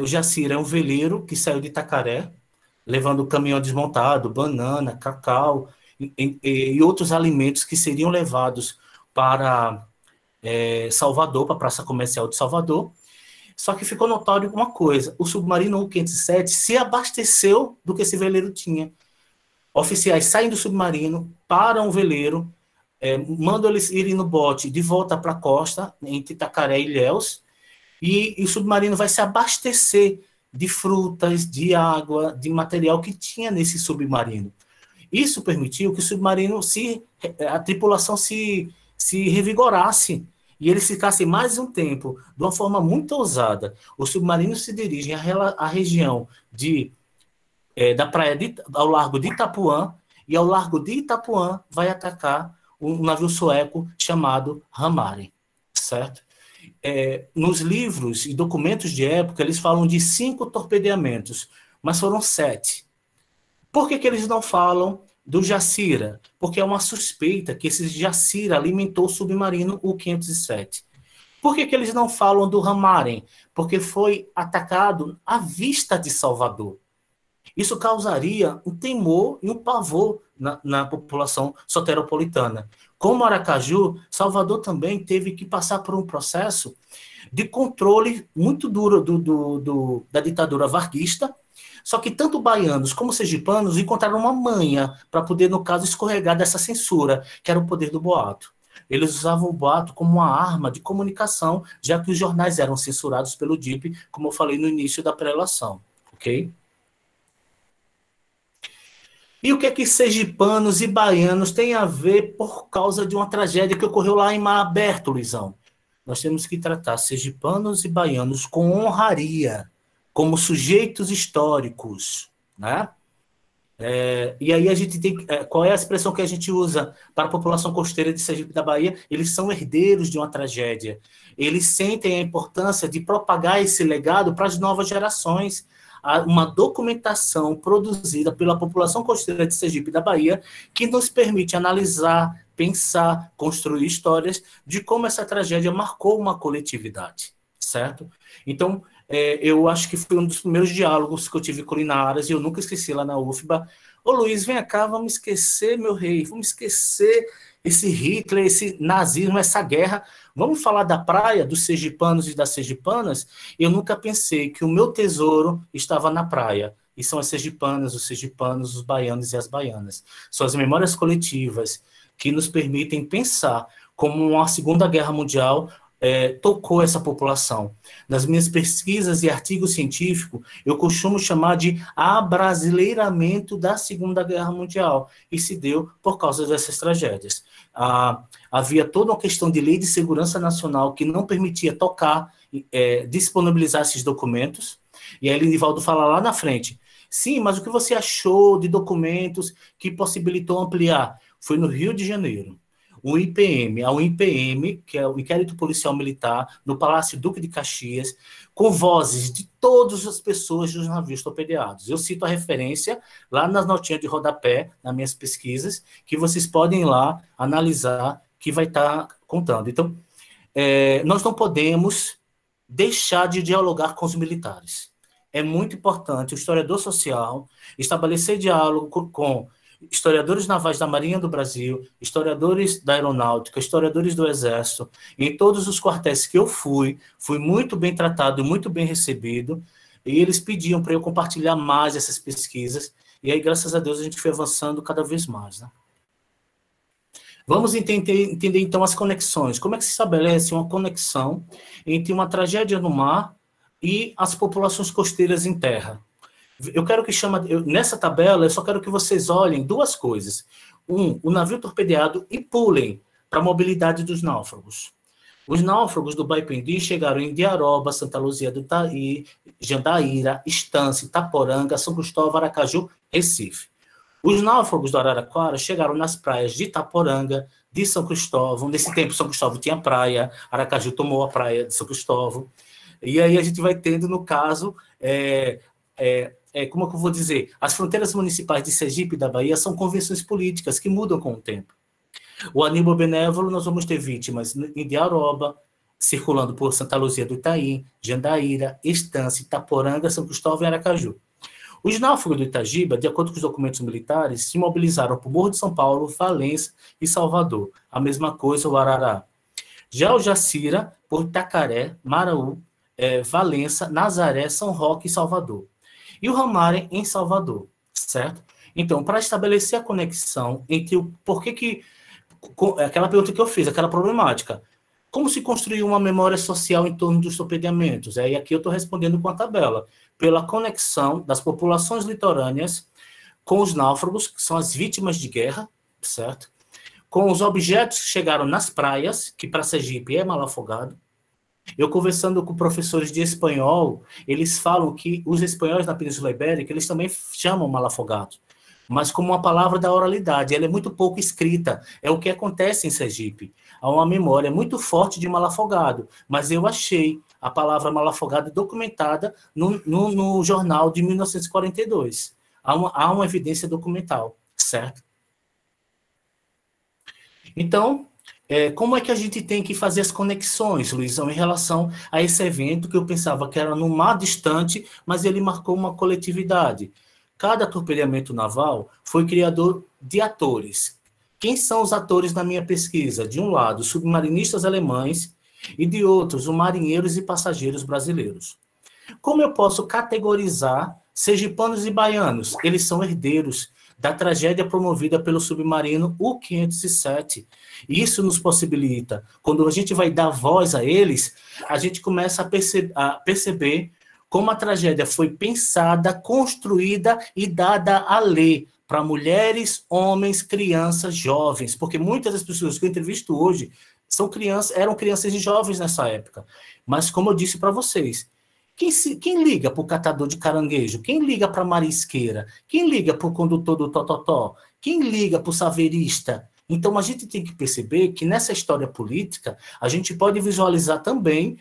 O Jacira é um veleiro que saiu de Itacaré, levando o caminhão desmontado, banana, cacau e outros alimentos que seriam levados para Salvador, para a Praça Comercial de Salvador. Só que ficou notório uma coisa: o submarino U-507 se abasteceu do que esse veleiro tinha. Oficiais saem do submarino, param o veleiro, mandam eles irem no bote de volta para a costa, entre Itacaré e Ilhéus, e o submarino vai se abastecer de frutas, de água, de material que tinha nesse submarino. Isso permitiu que o submarino, a tripulação se revigorasse e eles ficassem mais um tempo, de uma forma muito ousada. O submarino se dirige à região da praia ao largo de Itapuã, e ao largo de Itapuã vai atacar um navio sueco chamado Hamari, certo? Nos livros e documentos de época, eles falam de 5 torpedeamentos, mas foram 7. Por que eles não falam do Jacira? Porque é uma suspeita que esse Jacira alimentou o submarino U-507. Por que eles não falam do Hamaren? Porque foi atacado à vista de Salvador. Isso causaria um temor e um pavor na população soteropolitana. Como Aracaju, Salvador também teve que passar por um processo de controle muito duro da ditadura varguista, só que tanto baianos como sergipanos encontraram uma manha para poder, no caso, escorregar dessa censura, que era o poder do boato. Eles usavam o boato como uma arma de comunicação, já que os jornais eram censurados pelo DIP, como eu falei no início da prelação, ok? E o que é que sergipanos e baianos têm a ver por causa de uma tragédia que ocorreu lá em Mar Aberto, Luizão? Nós temos que tratar sergipanos e baianos com honraria, como sujeitos históricos, né? E aí a gente tem... qual é a expressão que a gente usa para a população costeira de Sergipe da Bahia? Eles são herdeiros de uma tragédia. Eles sentem a importância de propagar esse legado para as novas gerações. Há uma documentação produzida pela população costeira de Sergipe da Bahia que nos permite analisar, pensar, construir histórias de como essa tragédia marcou uma coletividade, certo? Então, eu acho que foi um dos primeiros diálogos que eu tive com Linares e eu nunca esqueci lá na UFBA. Ô Luiz, vem cá, vamos esquecer, meu rei, vamos esquecer esse Hitler, esse nazismo, essa guerra. Vamos falar da praia, dos sergipanos e das sergipanas? Eu nunca pensei que o meu tesouro estava na praia. E são as sergipanas, os sergipanos, os baianos e as baianas. São as memórias coletivas que nos permitem pensar como uma Segunda Guerra Mundial tocou essa população. Nas minhas pesquisas e artigos científicos, eu costumo chamar de abrasileiramento da Segunda Guerra Mundial, e se deu por causa dessas tragédias. Havia toda uma questão de lei de segurança nacional que não permitia tocar, disponibilizar esses documentos, e aí Linivaldo fala lá na frente, sim, mas o que você achou de documentos que possibilitou ampliar? Foi no Rio de Janeiro. O IPM, a UIPM, que é o Inquérito Policial Militar, no Palácio Duque de Caxias, com vozes de todas as pessoas dos navios torpedeados. Eu cito a referência lá nas notinhas de rodapé, nas minhas pesquisas, que vocês podem ir lá analisar, que vai estar contando. Então, nós não podemos deixar de dialogar com os militares. É muito importante o historiador social estabelecer diálogo com historiadores navais da Marinha do Brasil, historiadores da Aeronáutica, historiadores do Exército. Em todos os quartéis que eu fui muito bem tratado, muito bem recebido, e eles pediam para eu compartilhar mais essas pesquisas, e aí, graças a Deus, a gente foi avançando cada vez mais, né? Vamos entender, então, as conexões. Como é que se estabelece uma conexão entre uma tragédia no mar e as populações costeiras em terra? Eu quero que nessa tabela, eu só quero que vocês olhem duas coisas. O navio torpedeado e pulem para a mobilidade dos náufragos. Os náufragos do Baipendi chegaram em Diaroba, Santa Luzia do Itaí, Jandaíra, Estância, Itaporanga, São Cristóvão, Aracaju, Recife. Os náufragos do Araraquara chegaram nas praias de Itaporanga, de São Cristóvão. Nesse tempo, São Cristóvão tinha praia, Aracaju tomou a praia de São Cristóvão. E aí a gente vai tendo, no caso, como é que eu vou dizer? As fronteiras municipais de Sergipe e da Bahia são convenções políticas que mudam com o tempo. O Aníbal Benévolo, nós vamos ter vítimas em Diaroba, circulando por Santa Luzia do Itaim, Jandaíra, Estância, Itaporanga, São Cristóvão e Aracaju. Os náufragos do Itagiba, de acordo com os documentos militares, se mobilizaram por Morro de São Paulo, Valença e Salvador. A mesma coisa o Arará. Já o Jacira, por Itacaré, Maraú, Valença, Nazaré, São Roque e Salvador. E o Ramarem em Salvador, certo? Então, para estabelecer a conexão entre o porquê que... Aquela pergunta que eu fiz, aquela problemática. Como se construiu uma memória social em torno dos torpedeamentos? E aqui eu estou respondendo com a tabela. Pela conexão das populações litorâneas com os náufragos, que são as vítimas de guerra, certo? Com os objetos que chegaram nas praias, que para Sergipe é mal afogado. Eu conversando com professores de espanhol, eles falam que os espanhóis na Península Ibérica, eles também chamam mal afogado, mas como uma palavra da oralidade, ela é muito pouco escrita, é o que acontece em Sergipe. Há uma memória muito forte de mal afogado, mas eu achei a palavra mal afogado documentada no jornal de 1942. Há uma evidência documental, certo? Então, como é que a gente tem que fazer as conexões, Luizão, em relação a esse evento que eu pensava que era num mar distante, mas ele marcou uma coletividade. Cada torpedeamento naval foi criador de atores. Quem são os atores na minha pesquisa? De um lado, submarinistas alemães e de outros, os marinheiros e passageiros brasileiros. Como eu posso categorizar sergipanos e baianos? Eles são herdeiros da tragédia promovida pelo submarino U-507. Isso nos possibilita, quando a gente vai dar voz a eles, a gente começa a perceber como a tragédia foi pensada, construída e dada a ler para mulheres, homens, crianças, jovens, porque muitas das pessoas que eu entrevisto hoje eram crianças e jovens nessa época. Mas, como eu disse para vocês, quem liga para o catador de caranguejo? Quem liga para a marisqueira? Quem liga para o condutor do tototó? Quem liga para o saverista? Então, a gente tem que perceber que nessa história política, a gente pode visualizar também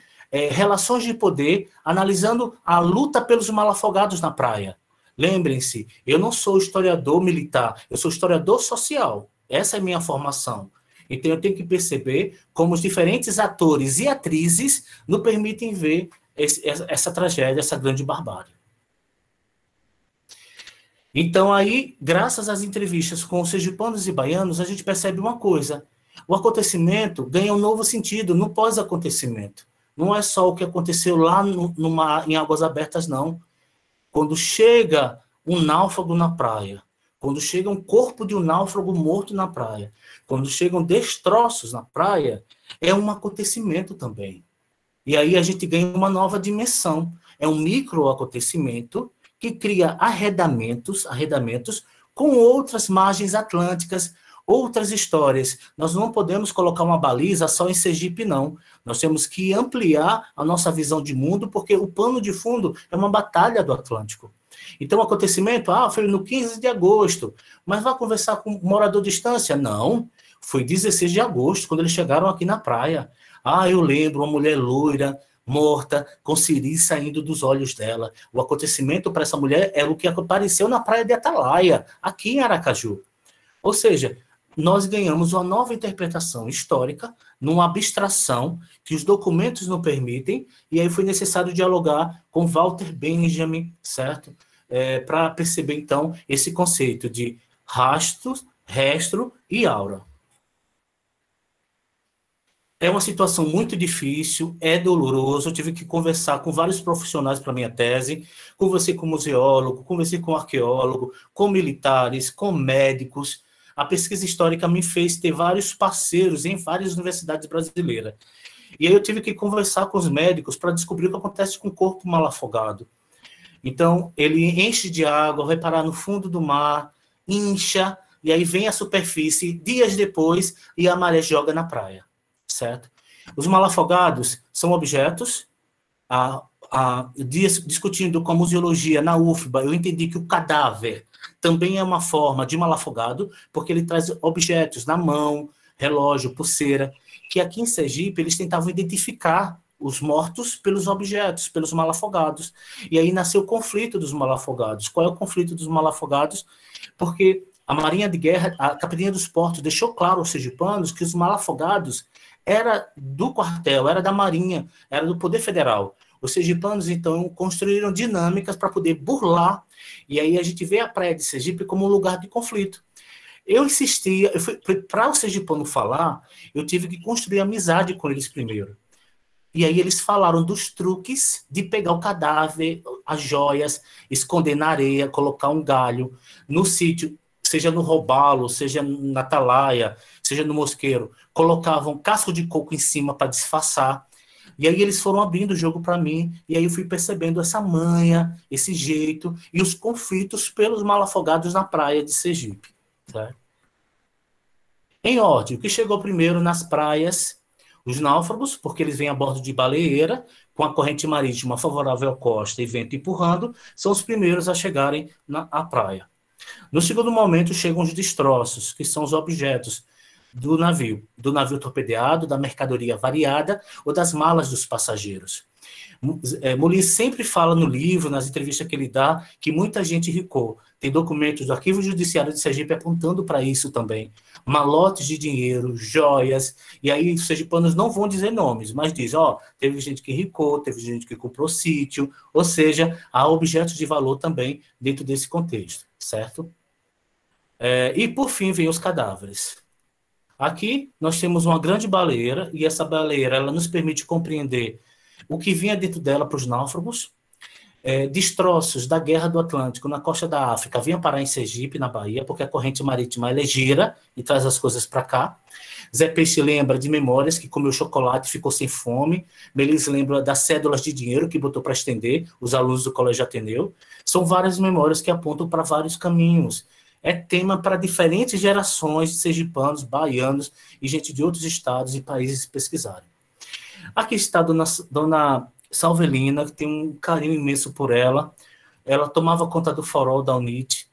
relações de poder, analisando a luta pelos malafogados na praia. Lembrem-se, eu não sou historiador militar, eu sou historiador social. Essa é a minha formação. Então, eu tenho que perceber como os diferentes atores e atrizes nos permitem ver essa tragédia, essa grande barbárie. Então, aí, graças às entrevistas com os sergipanos e baianos, a gente percebe uma coisa. O acontecimento ganha um novo sentido no pós-acontecimento. Não é só o que aconteceu lá em Águas Abertas, não. Quando chega um náufrago na praia, quando chega um corpo de um náufrago morto na praia, quando chegam destroços na praia, é um acontecimento também. E aí a gente ganha uma nova dimensão. É um microacontecimento que cria arredamentos com outras margens atlânticas, outras histórias. Nós não podemos colocar uma baliza só em Sergipe, não. Nós temos que ampliar a nossa visão de mundo, porque o pano de fundo é uma batalha do Atlântico. Então, o acontecimento, foi no 15 de agosto, mas vai conversar com um morador de distância? Não, foi 16 de agosto, quando eles chegaram aqui na praia. Eu lembro, uma mulher loira, morta, com siri saindo dos olhos dela. O acontecimento para essa mulher era o que apareceu na praia de Atalaia, aqui em Aracaju. Ou seja, nós ganhamos uma nova interpretação histórica, numa abstração que os documentos não permitem, e aí foi necessário dialogar com Walter Benjamin, certo? Para perceber, então, esse conceito de rastro e aura. É uma situação muito difícil, é doloroso, eu tive que conversar com vários profissionais para minha tese, conversei com museólogo, conversei com arqueólogo, com militares, com médicos. A pesquisa histórica me fez ter vários parceiros em várias universidades brasileiras. E aí eu tive que conversar com os médicos para descobrir o que acontece com o corpo mal afogado. Então, ele enche de água, vai parar no fundo do mar, incha, e aí vem à superfície dias depois e a maré joga na praia. Certo? Os malafogados são objetos. Discutindo com a museologia na UFBA, eu entendi que o cadáver também é uma forma de malafogado, porque ele traz objetos na mão, relógio, pulseira, que aqui em Sergipe eles tentavam identificar os mortos pelos objetos, pelos malafogados. E aí nasceu o conflito dos malafogados. Qual é o conflito dos malafogados? Porque a Marinha de Guerra, a Capitania dos Portos, deixou claro aos sergipanos que os malafogados era do quartel, era da Marinha, era do Poder Federal. Os sergipanos, então, construíram dinâmicas para poder burlar, e aí a gente vê a Praia de Sergipe como um lugar de conflito. Eu insistia, para o sergipano falar, eu tive que construir amizade com eles primeiro. E aí eles falaram dos truques de pegar o cadáver, as joias, esconder na areia, colocar um galho no sítio, seja no robalo, seja na atalaia, seja no mosqueiro, colocavam casco de coco em cima para disfarçar. E aí eles foram abrindo o jogo para mim, e aí eu fui percebendo essa manha, esse jeito, e os conflitos pelos malafogados na praia de Sergipe. Certo? Em ordem, o que chegou primeiro nas praias? Os náufragos, porque eles vêm a bordo de baleeira, com a corrente marítima favorável à costa e vento empurrando, são os primeiros a chegarem à praia. No segundo momento, chegam os destroços, que são os objetos do navio torpedeado, da mercadoria variada ou das malas dos passageiros. Molins sempre fala no livro, nas entrevistas que ele dá, que muita gente ricou. Tem documentos do Arquivo Judiciário de Sergipe apontando para isso também. Malotes de dinheiro, joias, e aí os sergipanos não vão dizer nomes, mas diz, teve gente que ricou, teve gente que comprou sítio, ou seja, há objetos de valor também dentro desse contexto, certo? E por fim vem os cadáveres. Aqui nós temos uma grande baleeira, e essa baleeira ela nos permite compreender o que vinha dentro dela para os náufragos. Destroços da Guerra do Atlântico na costa da África vinham parar em Sergipe, na Bahia, porque a corrente marítima ela é gira e traz as coisas para cá. Zé Peixe lembra de memórias que comeu chocolate e ficou sem fome. Melis lembra das cédulas de dinheiro que botou para estender os alunos do Colégio Ateneu. São várias memórias que apontam para vários caminhos. É tema para diferentes gerações de sergipanos, baianos e gente de outros estados e países pesquisarem. Aqui está a dona Salvelina, que tem um carinho imenso por ela. Ela tomava conta do farol da UNIT,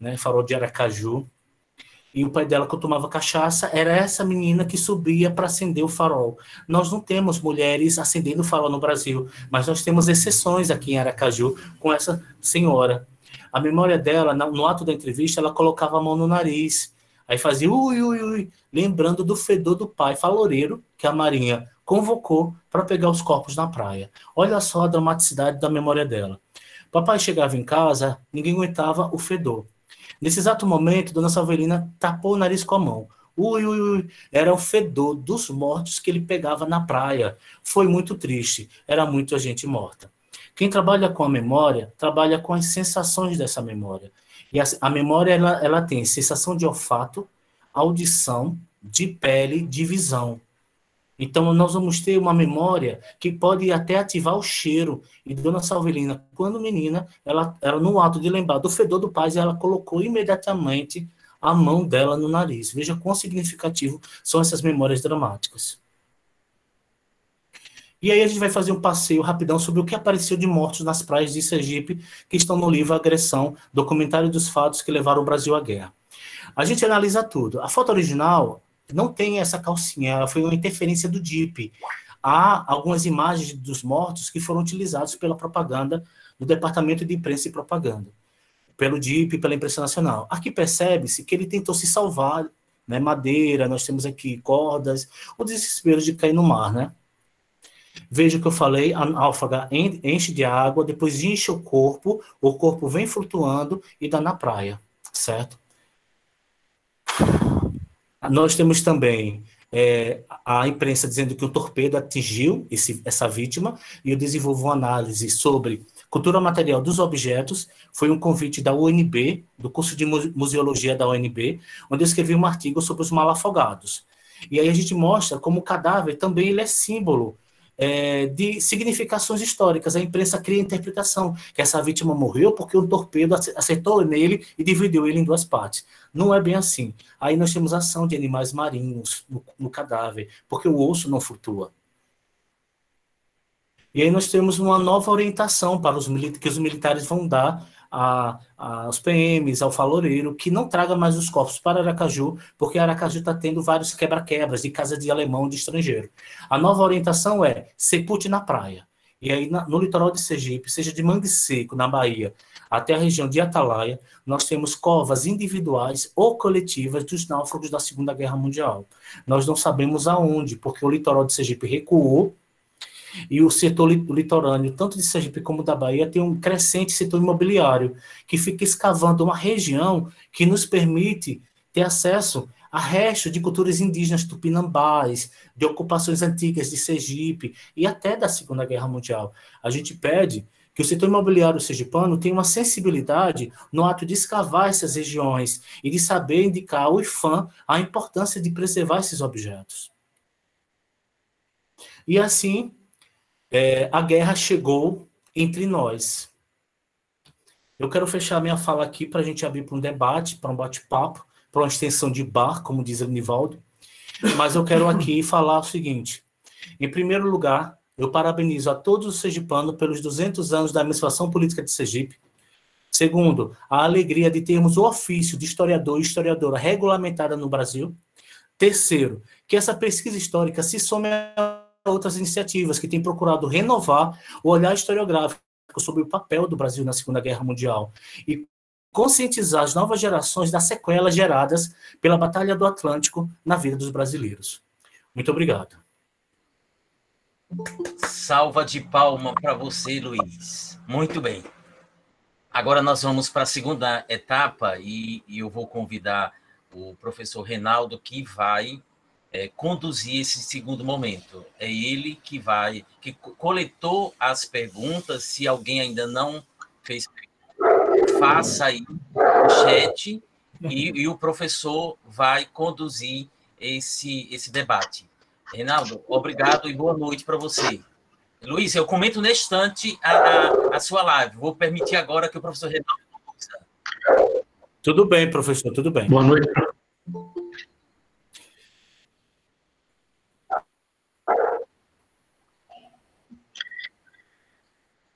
né, farol de Aracaju, e o pai dela, que tomava cachaça, era essa menina que subia para acender o farol. Nós não temos mulheres acendendo o farol no Brasil, mas nós temos exceções aqui em Aracaju com essa senhora. A memória dela, no ato da entrevista, ela colocava a mão no nariz, aí fazia ui, ui, ui, lembrando do fedor do pai faloreiro que a Marinha convocou para pegar os corpos na praia. Olha só a dramaticidade da memória dela. Papai chegava em casa, ninguém aguentava o fedor. Nesse exato momento, dona Salvelina tapou o nariz com a mão. Ui, ui, ui, era o fedor dos mortos que ele pegava na praia. Foi muito triste, era muita gente morta. Quem trabalha com a memória, trabalha com as sensações dessa memória. E a memória, ela tem sensação de olfato, audição, de pele, de visão. Então, nós vamos ter uma memória que pode até ativar o cheiro. E dona Salvelina, quando menina, ela no ato de lembrar do fedor do pai, ela colocou imediatamente a mão dela no nariz. Veja quão significativo são essas memórias dramáticas. E aí a gente vai fazer um passeio rapidão sobre o que apareceu de mortos nas praias de Sergipe, que estão no livro Agressão, documentário dos fatos que levaram o Brasil à guerra. A gente analisa tudo. A foto original não tem essa calcinha, ela foi uma interferência do DIP. Há algumas imagens dos mortos que foram utilizados pela propaganda do Departamento de Imprensa e Propaganda, pelo DIP e pela Imprensa Nacional. Aqui percebe-se que ele tentou se salvar, né? Madeira, nós temos aqui cordas, o desespero de cair no mar, né? Veja o que eu falei, a náufraga enche de água, depois enche o corpo vem flutuando e dá na praia, certo? Nós temos também a imprensa dizendo que o torpedo atingiu essa vítima, e eu desenvolvo uma análise sobre cultura material dos objetos. Foi um convite da UNB, do curso de museologia da UNB, onde eu escrevi um artigo sobre os malafogados. E aí a gente mostra como o cadáver também ele é símbolo de significações históricas. A imprensa cria a interpretação que essa vítima morreu porque um torpedo acertou nele e dividiu ele em duas partes. Não é bem assim. Aí nós temos ação de animais marinhos no cadáver, porque o osso não flutua. E aí nós temos uma nova orientação para que os militares vão dar aos PMs, ao faloreiro, que não traga mais os corpos para Aracaju, porque Aracaju está tendo vários quebra-quebras de casa de alemão, de estrangeiro. A nova orientação é sepulte na praia. E aí no litoral de Sergipe, seja de Mangue Seco, na Bahia, até a região de Atalaia, nós temos covas individuais ou coletivas dos náufragos da Segunda Guerra Mundial. Nós não sabemos aonde, porque o litoral de Sergipe recuou, e o setor litorâneo, tanto de Sergipe como da Bahia, tem um crescente setor imobiliário, que fica escavando uma região que nos permite ter acesso a restos de culturas indígenas tupinambás, de ocupações antigas de Sergipe e até da Segunda Guerra Mundial. A gente pede que o setor imobiliário sergipano tenha uma sensibilidade no ato de escavar essas regiões e de saber indicar ao IPHAN a importância de preservar esses objetos. E assim, a guerra chegou entre nós. Eu quero fechar minha fala aqui para a gente abrir para um debate, para um bate-papo, para uma extensão de bar, como diz o Nivaldo. Mas eu quero aqui falar o seguinte. Em primeiro lugar, eu parabenizo a todos os sergipanos pelos 200 anos da emancipação política de Sergipe. Segundo, a alegria de termos o ofício de historiador e historiadora regulamentada no Brasil. Terceiro, que essa pesquisa histórica se some a outras iniciativas que têm procurado renovar o olhar historiográfico sobre o papel do Brasil na Segunda Guerra Mundial e conscientizar as novas gerações das sequelas geradas pela Batalha do Atlântico na vida dos brasileiros. Muito obrigado. Salva de palma para você, Luiz. Muito bem. Agora nós vamos para a segunda etapa e eu vou convidar o professor Reinaldo, que vai conduzir esse segundo momento. É ele que coletou as perguntas. Se alguém ainda não fez pergunta, faça aí no chat e o professor vai conduzir esse debate. Reinaldo, obrigado e boa noite para você. Luiz, eu comento neste instante a sua live. Vou permitir agora que o professor Reinaldo conduza. Tudo bem, professor, tudo bem. Boa noite.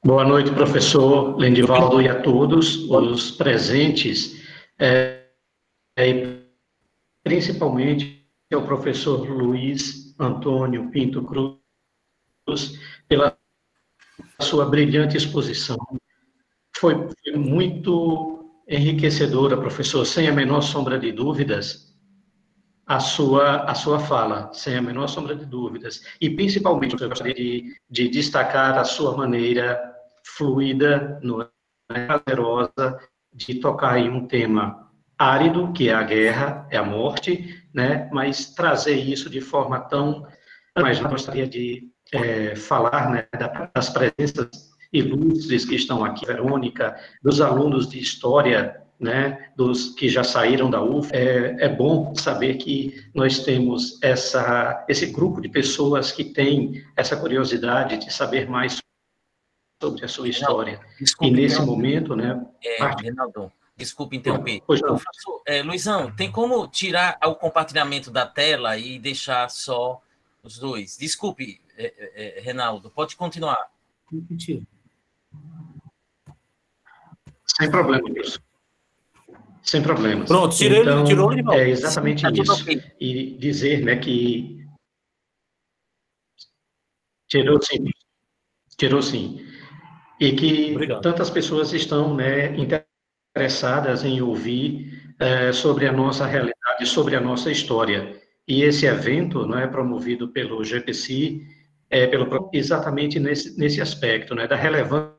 Boa noite, professor Lendivaldo, e a todos os presentes, principalmente ao professor Luiz Antônio Pinto Cruz, pela sua brilhante exposição. Foi muito enriquecedora, professor, sem a menor sombra de dúvidas, a sua fala, sem a menor sombra de dúvidas. E, principalmente, eu gostaria de destacar a sua maneira fluida, prazerosa, de tocar em um tema árido, que é a guerra, é a morte, né? Mas trazer isso de forma tão... Mas eu gostaria de falar, né, das presenças ilustres que estão aqui, Verônica, dos alunos de História, né, dos que já saíram da UF. É bom saber que nós temos esse grupo de pessoas que tem essa curiosidade de saber mais sobre a sua história. Desculpe, e nesse momento, né... Reinaldo, desculpe interromper. Professor, Luizão, tem como tirar o compartilhamento da tela e deixar só os dois? Desculpe, Reinaldo, pode continuar. Sem problema, professor. Sem problemas. Pronto, tirou ele. É exatamente Sim, isso. okay. E dizer, né, que... Tirou sim. E que Obrigado. Tantas pessoas estão, né, interessadas em ouvir sobre a nossa realidade, sobre a nossa história. E esse evento, não é, promovido pelo GPC, exatamente nesse aspecto, né, da relevância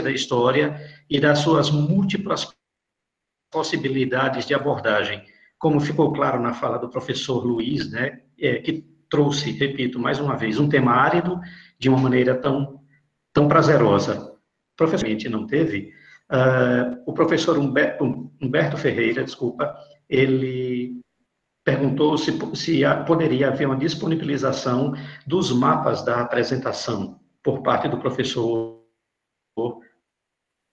da história e das suas múltiplas possibilidades de abordagem. Como ficou claro na fala do professor Luiz, né, que trouxe, repito, mais uma vez, um tema árido de uma maneira tão prazerosa. Professor, não teve. O professor Humberto Ferreira, ele perguntou se poderia haver uma disponibilização dos mapas da apresentação por parte do professor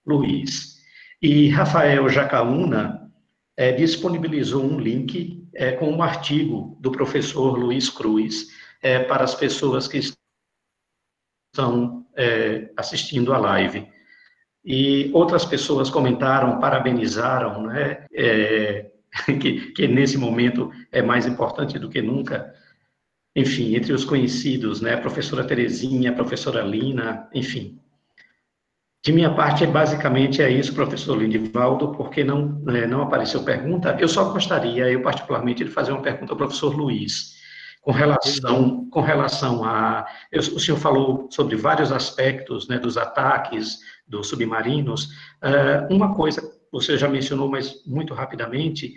Luiz. E Rafael Jacaúna disponibilizou um link com um artigo do professor Luiz Cruz para as pessoas que estão assistindo a live. E outras pessoas comentaram, parabenizaram, né, que nesse momento é mais importante do que nunca. Enfim, entre os conhecidos, né, a professora Terezinha, a professora Lina, enfim. De minha parte, basicamente é isso, professor Lindivaldo, porque não apareceu pergunta. Eu só gostaria, eu particularmente, de fazer uma pergunta ao professor Luiz, com relação a... O senhor falou sobre vários aspectos, né, dos ataques dos submarinos. Uma coisa, você já mencionou, mas muito rapidamente,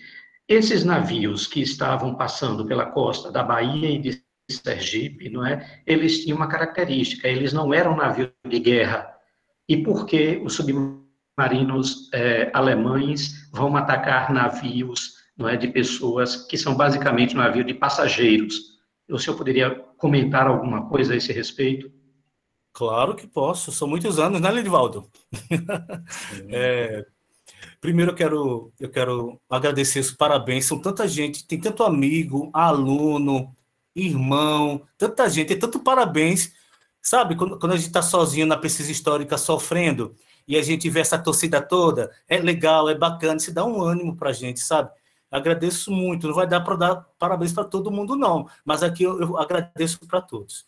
esses navios que estavam passando pela costa da Bahia e de Sergipe, não é? Eles tinham uma característica, eles não eram navios de guerra. E por que os submarinos alemães vão atacar navios, não é, de pessoas que são basicamente navios de passageiros? O senhor poderia comentar alguma coisa a esse respeito? Claro que posso, são muitos anos, né, Ledivaldo? Primeiro eu quero agradecer os parabéns, são tanta gente, tem tanto amigo, aluno, irmão, tanta gente, tem tanto parabéns. Sabe, quando a gente está sozinho na pesquisa histórica sofrendo e a gente vê essa torcida toda, é legal, é bacana, isso dá um ânimo para a gente, sabe? Agradeço muito, não vai dar para dar parabéns para todo mundo, não, mas aqui eu agradeço para todos.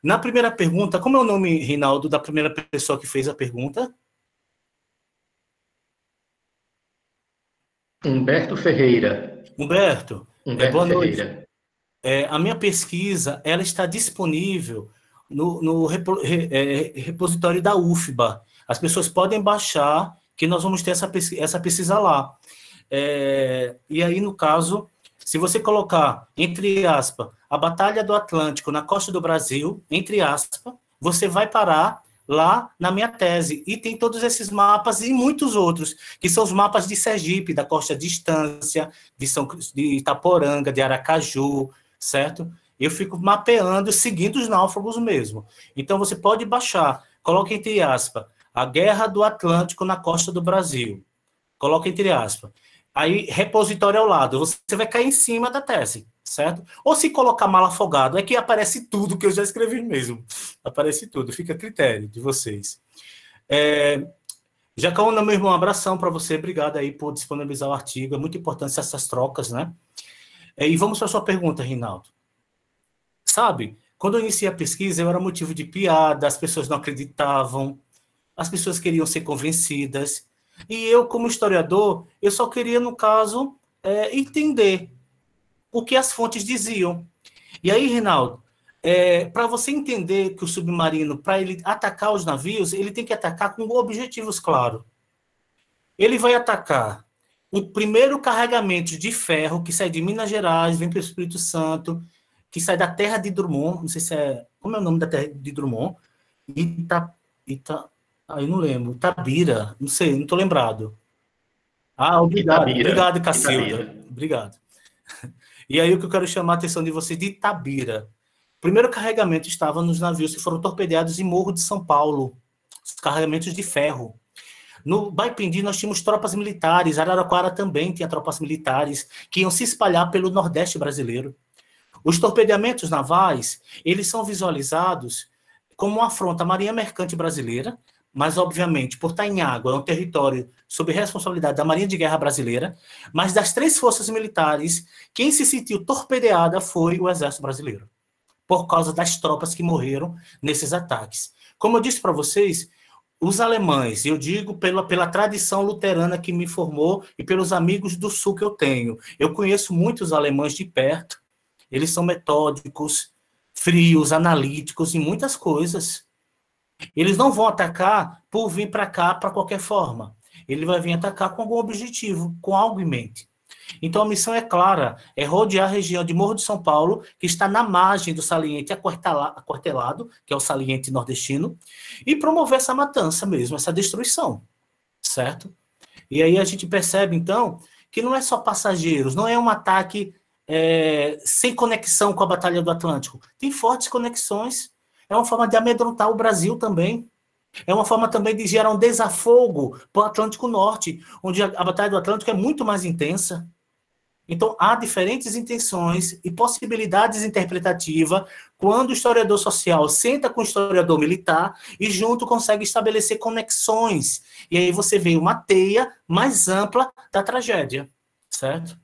Na primeira pergunta, como é o nome, Reinaldo, da primeira pessoa que fez a pergunta? Humberto Ferreira. Humberto, boa Ferreira. noite. A minha pesquisa, ela está disponível no repositório da UFBA. As pessoas podem baixar, que nós vamos ter essa pesquisa lá. E aí, no caso, se você colocar, entre aspas, a Batalha do Atlântico na costa do Brasil, entre aspas, você vai parar lá na minha tese. E tem todos esses mapas e muitos outros, que são os mapas de Sergipe, da Costa Distância, de Itaporanga, de Aracaju, certo? Eu fico mapeando, seguindo os náufragos mesmo. Então, você pode baixar, coloque entre aspas, a Guerra do Atlântico na costa do Brasil. Coloque entre aspas. Aí, repositório ao lado, você vai cair em cima da tese, certo? Ou se colocar mal afogado, é que aparece tudo que eu já escrevi mesmo. Aparece tudo, fica a critério de vocês. Jacaúna, meu irmão, um abração para você, obrigado aí por disponibilizar o artigo, é muito importante essas trocas, né? E vamos para a sua pergunta, Reinaldo. Sabe, quando eu iniciei a pesquisa, eu era motivo de piada, as pessoas não acreditavam, as pessoas queriam ser convencidas, e eu, como historiador, eu só queria, no caso, entender o que as fontes diziam. E aí, Reinaldo, para você entender que o submarino, para ele atacar os navios, ele tem que atacar com objetivos claros. Ele vai atacar o primeiro carregamento de ferro que sai de Minas Gerais, vem para o Espírito Santo, que sai da terra de Drummond, não sei se como é o nome da terra de Drummond? Eu não lembro. Itabira, não sei, não estou lembrado. Obrigado. Itabira. Obrigado, Cacilda. Obrigado. E aí o que eu quero chamar a atenção de vocês de Itabira. O primeiro carregamento estava nos navios que foram torpedeados em Morro de São Paulo. Os carregamentos de ferro. No Baipendi nós tínhamos tropas militares, Araraquara também tinha tropas militares que iam se espalhar pelo Nordeste brasileiro. Os torpedeamentos navais, eles são visualizados como uma afronta à Marinha Mercante brasileira, mas, obviamente, por estar em água, é um território sob responsabilidade da Marinha de Guerra brasileira, mas das três forças militares, quem se sentiu torpedeada foi o Exército Brasileiro, por causa das tropas que morreram nesses ataques. Como eu disse para vocês, os alemães, eu digo pela tradição luterana que me formou e pelos amigos do Sul que eu tenho, eu conheço muitos alemães de perto, eles são metódicos, frios, analíticos em muitas coisas. Eles não vão atacar por vir para cá para qualquer forma. Ele vai vir atacar com algum objetivo, com algo em mente. Então, a missão é clara, é rodear a região de Morro de São Paulo, que está na margem do saliente aquartelado, que é o saliente nordestino, e promover essa matança mesmo, essa destruição, certo? E aí a gente percebe, então, que não é só passageiros, não é um ataque sem conexão com a Batalha do Atlântico. Tem fortes conexões. É uma forma de amedrontar o Brasil também. É uma forma também de gerar um desafogo para o Atlântico Norte, onde a Batalha do Atlântico é muito mais intensa. Então, há diferentes intenções e possibilidades interpretativas quando o historiador social senta com o historiador militar e junto consegue estabelecer conexões. E aí você vê uma teia mais ampla da tragédia, certo?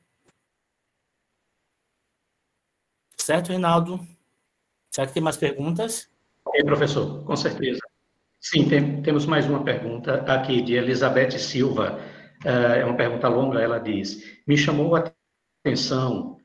Certo, Reinaldo? Será que tem mais perguntas? Professor, com certeza. Sim, temos mais uma pergunta aqui de Elizabeth Silva. É uma pergunta longa, ela diz: me chamou a atenção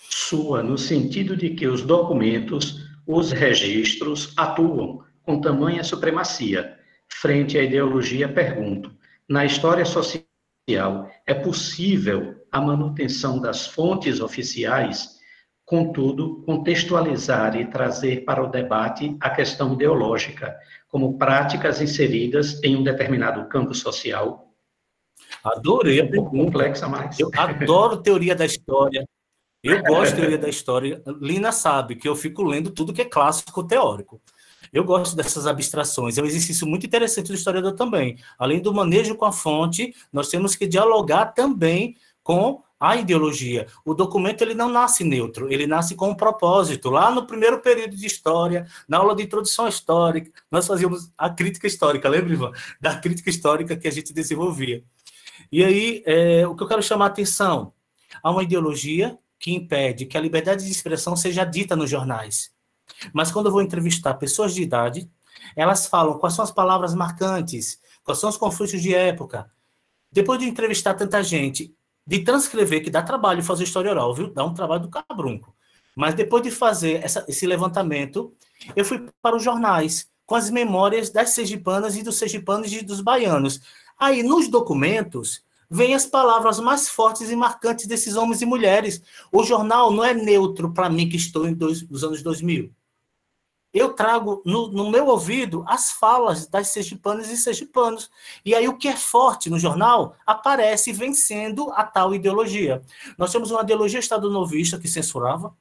sua no sentido de que os documentos, os registros, atuam com tamanha supremacia. Frente à ideologia, pergunto: na história social, é possível a manutenção das fontes oficiais, contudo, contextualizar e trazer para o debate a questão ideológica, como práticas inseridas em um determinado campo social? Adorei a Um pouco pergunta. complexa, mas... Eu adoro teoria da história. Eu gosto de teoria da história. Lina sabe que eu fico lendo tudo que é clássico teórico. Eu gosto dessas abstrações. É um exercício muito interessante do historiador também. Além do manejo com a fonte, nós temos que dialogar também com a ideologia. O documento ele não nasce neutro, ele nasce com um propósito. Lá no primeiro período de história, na aula de introdução histórica, nós fazíamos a crítica histórica, lembra, Ivan? Da crítica histórica que a gente desenvolvia. E aí, o que eu quero chamar a atenção, há uma ideologia que impede que a liberdade de expressão seja dita nos jornais. Mas quando eu vou entrevistar pessoas de idade, elas falam quais são as palavras marcantes, quais são os conflitos de época. Depois de entrevistar tanta gente, de transcrever, que dá trabalho fazer história oral, viu? Dá um trabalho do cabrunco. Mas depois de fazer esse levantamento, eu fui para os jornais, com as memórias das sergipanas e dos sergipanos e dos baianos. Aí, nos documentos, vêm as palavras mais fortes e marcantes desses homens e mulheres. O jornal não é neutro para mim, que estou nos anos 2000. Eu trago no meu ouvido as falas das sergipanas e sergipanos. E aí o que é forte no jornal aparece vencendo a tal ideologia. Nós temos uma ideologia estadonovista que censurava.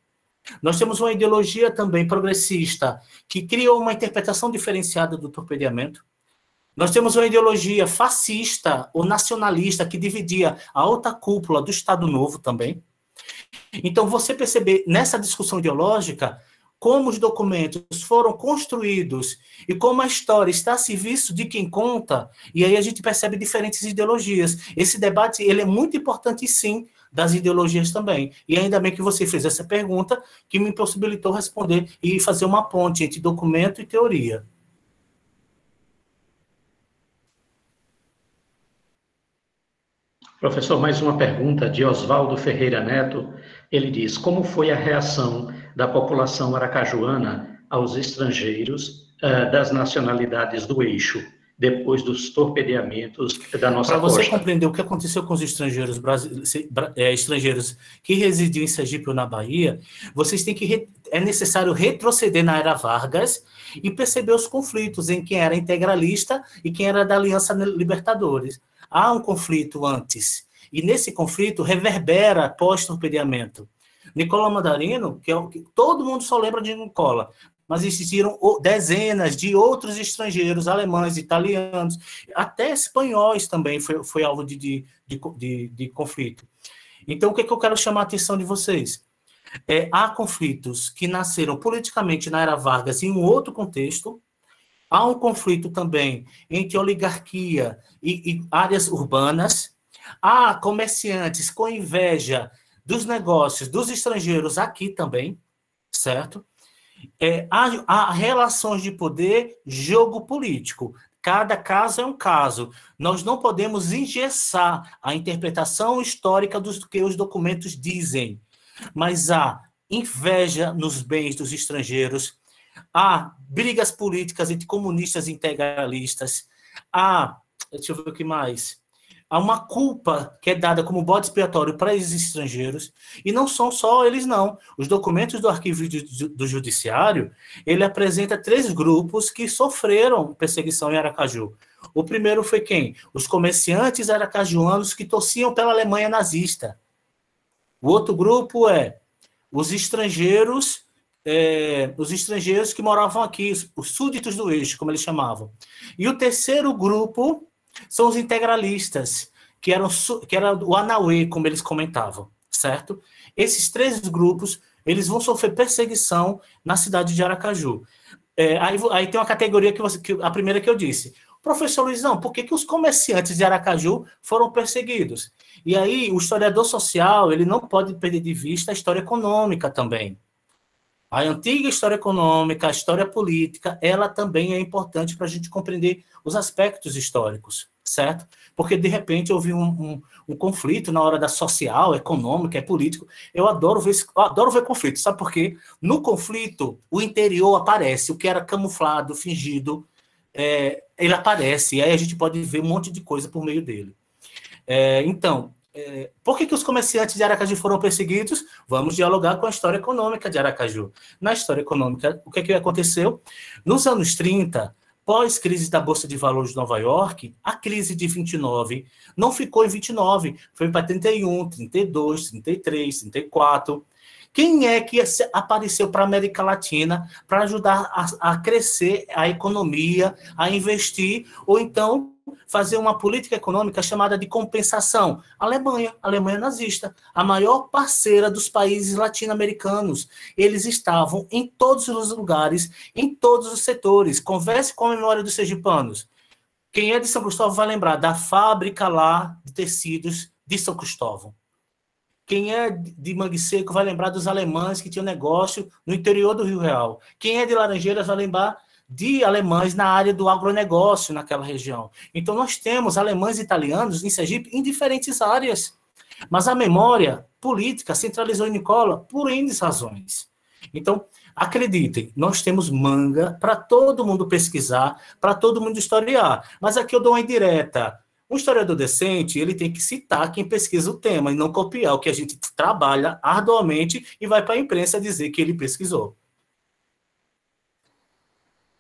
Nós temos uma ideologia também progressista que criou uma interpretação diferenciada do torpedeamento. Nós temos uma ideologia fascista ou nacionalista que dividia a alta cúpula do Estado Novo também. Então, você perceber nessa discussão ideológica como os documentos foram construídos e como a história está a serviço de quem conta, e aí a gente percebe diferentes ideologias. Esse debate ele é muito importante, sim, das ideologias também. E ainda bem que você fez essa pergunta, que me possibilitou responder e fazer uma ponte entre documento e teoria. Professor, mais uma pergunta de Oswaldo Ferreira Neto. Ele diz: como foi a reação da população aracajuana aos estrangeiros das nacionalidades do eixo, depois dos torpedeamentos da nossa costa? Para você compreender o que aconteceu com os estrangeiros, estrangeiros que residiam em Sergipe ou na Bahia, vocês têm que é necessário retroceder na era Vargas e perceber os conflitos em quem era integralista e quem era da Aliança Libertadores. Há um conflito antes, e nesse conflito reverbera pós-torpedeamento. Nicola Mandarino, que todo mundo só lembra de Nicola, mas existiram dezenas de outros estrangeiros, alemães, italianos, até espanhóis também foi alvo de conflito. Então, o que eu quero chamar a atenção de vocês? Há conflitos que nasceram politicamente na era Vargas em um outro contexto. Há um conflito também entre oligarquia e áreas urbanas. Há comerciantes com inveja dos negócios dos estrangeiros aqui também, certo? Há relações de poder, jogo político. Cada caso é um caso. Nós não podemos engessar a interpretação histórica do que os documentos dizem, mas há inveja nos bens dos estrangeiros, há brigas políticas entre comunistas e integralistas, deixa eu ver o que mais, há uma culpa que é dada como bode expiatório para os estrangeiros, e não são só eles, não. Os documentos do arquivo do judiciário, ele apresenta 3 grupos que sofreram perseguição em Aracaju. O primeiro foi quem? Os comerciantes aracajuanos que torciam pela Alemanha nazista. O outro grupo os estrangeiros que moravam aqui, os súditos do eixo, como eles chamavam. E o terceiro grupo são os integralistas, que era o Anauê, como eles comentavam, certo? Esses três grupos, eles vão sofrer perseguição na cidade de Aracaju. Aí tem uma categoria a primeira que eu disse. Professor Luizão, por que os comerciantes de Aracaju foram perseguidos? E aí o historiador social, ele não pode perder de vista a história econômica também. A antiga história econômica, a história política, ela também é importante para a gente compreender os aspectos históricos, certo? Porque, de repente, houve um conflito na hora da social, econômica, político. Eu adoro ver conflito, sabe por quê? No conflito, o interior aparece, o que era camuflado, fingido, ele aparece, e aí a gente pode ver um monte de coisa por meio dele. Então, por que os comerciantes de Aracaju foram perseguidos? Vamos dialogar com a história econômica de Aracaju. Na história econômica, o que aconteceu? Nos anos 30, pós-crise da Bolsa de Valores de Nova York, a crise de 29 não ficou em 29, foi para 31, 32, 33, 34. Quem é que apareceu para a América Latina para ajudar a crescer a economia, a investir, ou então fazer uma política econômica chamada de compensação? A Alemanha nazista, a maior parceira dos países latino-americanos. Eles estavam em todos os lugares, em todos os setores. Converse com a memória dos sergipanos. Quem é de São Cristóvão vai lembrar da fábrica lá de tecidos de São Cristóvão. Quem é de Mangue Seco vai lembrar dos alemães que tinham negócio no interior do Rio Real. Quem é de Laranjeiras vai lembrar de alemães na área do agronegócio naquela região. Então, nós temos alemães e italianos em Sergipe em diferentes áreas. Mas a memória política centralizou em Nicola por N razões. Então, acreditem, nós temos manga para todo mundo pesquisar, para todo mundo historiar. Mas aqui eu dou uma indireta. Um historiador decente, ele tem que citar quem pesquisa o tema e não copiar o que a gente trabalha arduamente e vai para a imprensa dizer que ele pesquisou.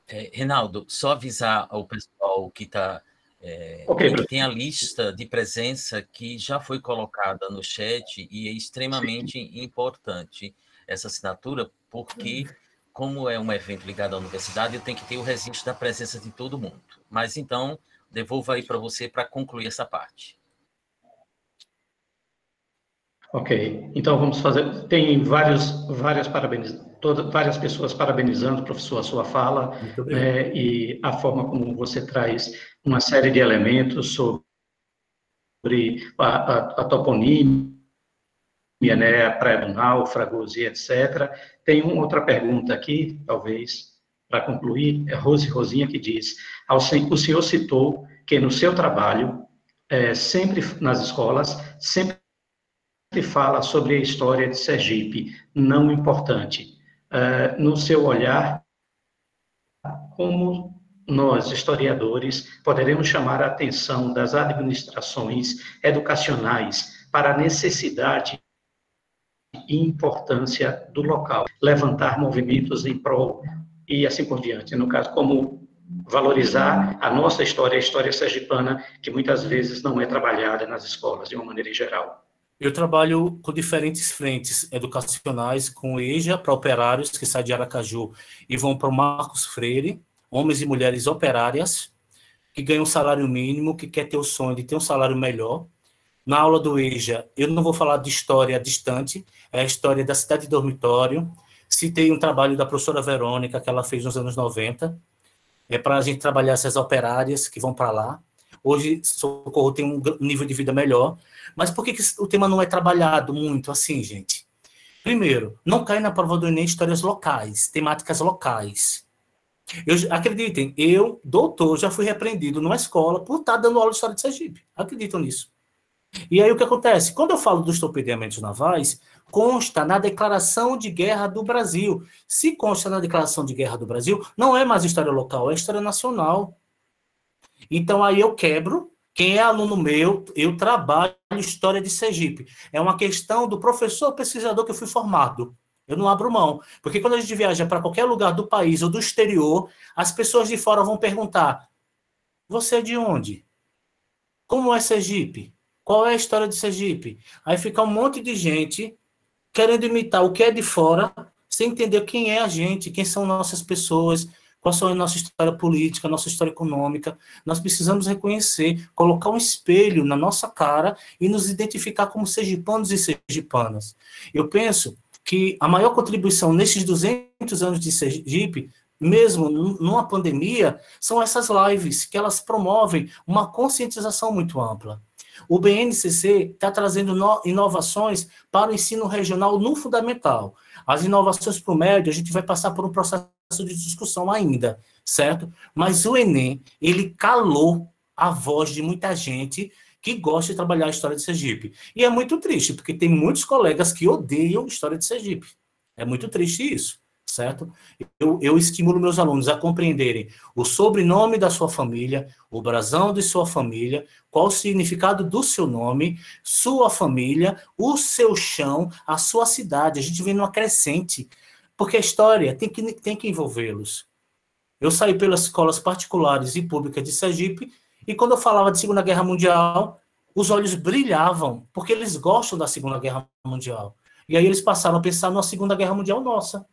Reinaldo, só avisar ao pessoal que está... que tem a lista de presença que já foi colocada no chat e é extremamente importante essa assinatura, porque, como é um evento ligado à universidade, eu tenho que ter o registro da presença de todo mundo. Mas, então, devolvo aí para você para concluir essa parte. Ok, então vamos fazer. Tem várias pessoas parabenizando, professor, a sua fala, né, e a forma como você traz uma série de elementos sobre a toponímia, né, a Praia do Náufragos e etc. Tem uma outra pergunta aqui, talvez, para concluir, é Rosinha, que diz: o senhor citou que no seu trabalho, sempre nas escolas, sempre fala sobre a história de Sergipe, não importante. No seu olhar, como nós, historiadores, poderemos chamar a atenção das administrações educacionais para a necessidade e importância do local, levantar movimentos em prol e assim por diante. No caso, como valorizar a nossa história, a história sergipana, que muitas vezes não é trabalhada nas escolas, de uma maneira geral. Eu trabalho com diferentes frentes educacionais, com EJA para operários que saem de Aracaju e vão para o Marcos Freire, homens e mulheres operárias, que ganham um salário mínimo, que quer ter o sonho de ter um salário melhor. Na aula do EJA, eu não vou falar de história distante, é a história da cidade de dormitório. Citei um trabalho da professora Verônica, que ela fez nos anos 90, para a gente trabalhar essas operárias que vão para lá. Hoje, Socorro tem um nível de vida melhor. Mas por que o tema não é trabalhado muito assim, gente? Primeiro, não cai na prova do Enem histórias locais, temáticas locais. Acreditem, eu, doutor, já fui repreendido numa escola por estar dando aula de história de Sergipe. Acreditam nisso? E aí o que acontece? Quando eu falo dos torpedeamentos navais, consta na Declaração de Guerra do Brasil. Se consta na Declaração de Guerra do Brasil, não é mais história local, é história nacional. Então aí eu quebro. Quem é aluno meu, eu trabalho história de Sergipe. É uma questão do professor pesquisador que eu fui formado. Eu não abro mão. Porque quando a gente viaja para qualquer lugar do país ou do exterior, as pessoas de fora vão perguntar: você é de onde? Como é Sergipe? Qual é a história de Sergipe? Aí fica um monte de gente querendo imitar o que é de fora, sem entender quem é a gente, quem são nossas pessoas, qual é a nossa história política, a nossa história econômica. Nós precisamos reconhecer, colocar um espelho na nossa cara e nos identificar como sergipanos e sergipanas. Eu penso que a maior contribuição nesses 200 anos de Sergipe, mesmo numa pandemia, são essas lives, que elas promovem uma conscientização muito ampla. O BNCC está trazendo inovações para o ensino regional no fundamental. As inovações para o médio, a gente vai passar por um processo de discussão ainda, certo? Mas o Enem, ele calou a voz de muita gente que gosta de trabalhar a história de Sergipe. E é muito triste, porque tem muitos colegas que odeiam a história de Sergipe. É muito triste isso, certo? Eu estimulo meus alunos a compreenderem o sobrenome da sua família, o brasão de sua família, qual o significado do seu nome, sua família, o seu chão, a sua cidade. A gente vem numa crescente, porque a história tem que envolvê-los. Eu saí pelas escolas particulares e públicas de Sergipe, e quando eu falava de Segunda Guerra Mundial, os olhos brilhavam, porque eles gostam da Segunda Guerra Mundial. E aí eles passaram a pensar na Segunda Guerra Mundial nossa.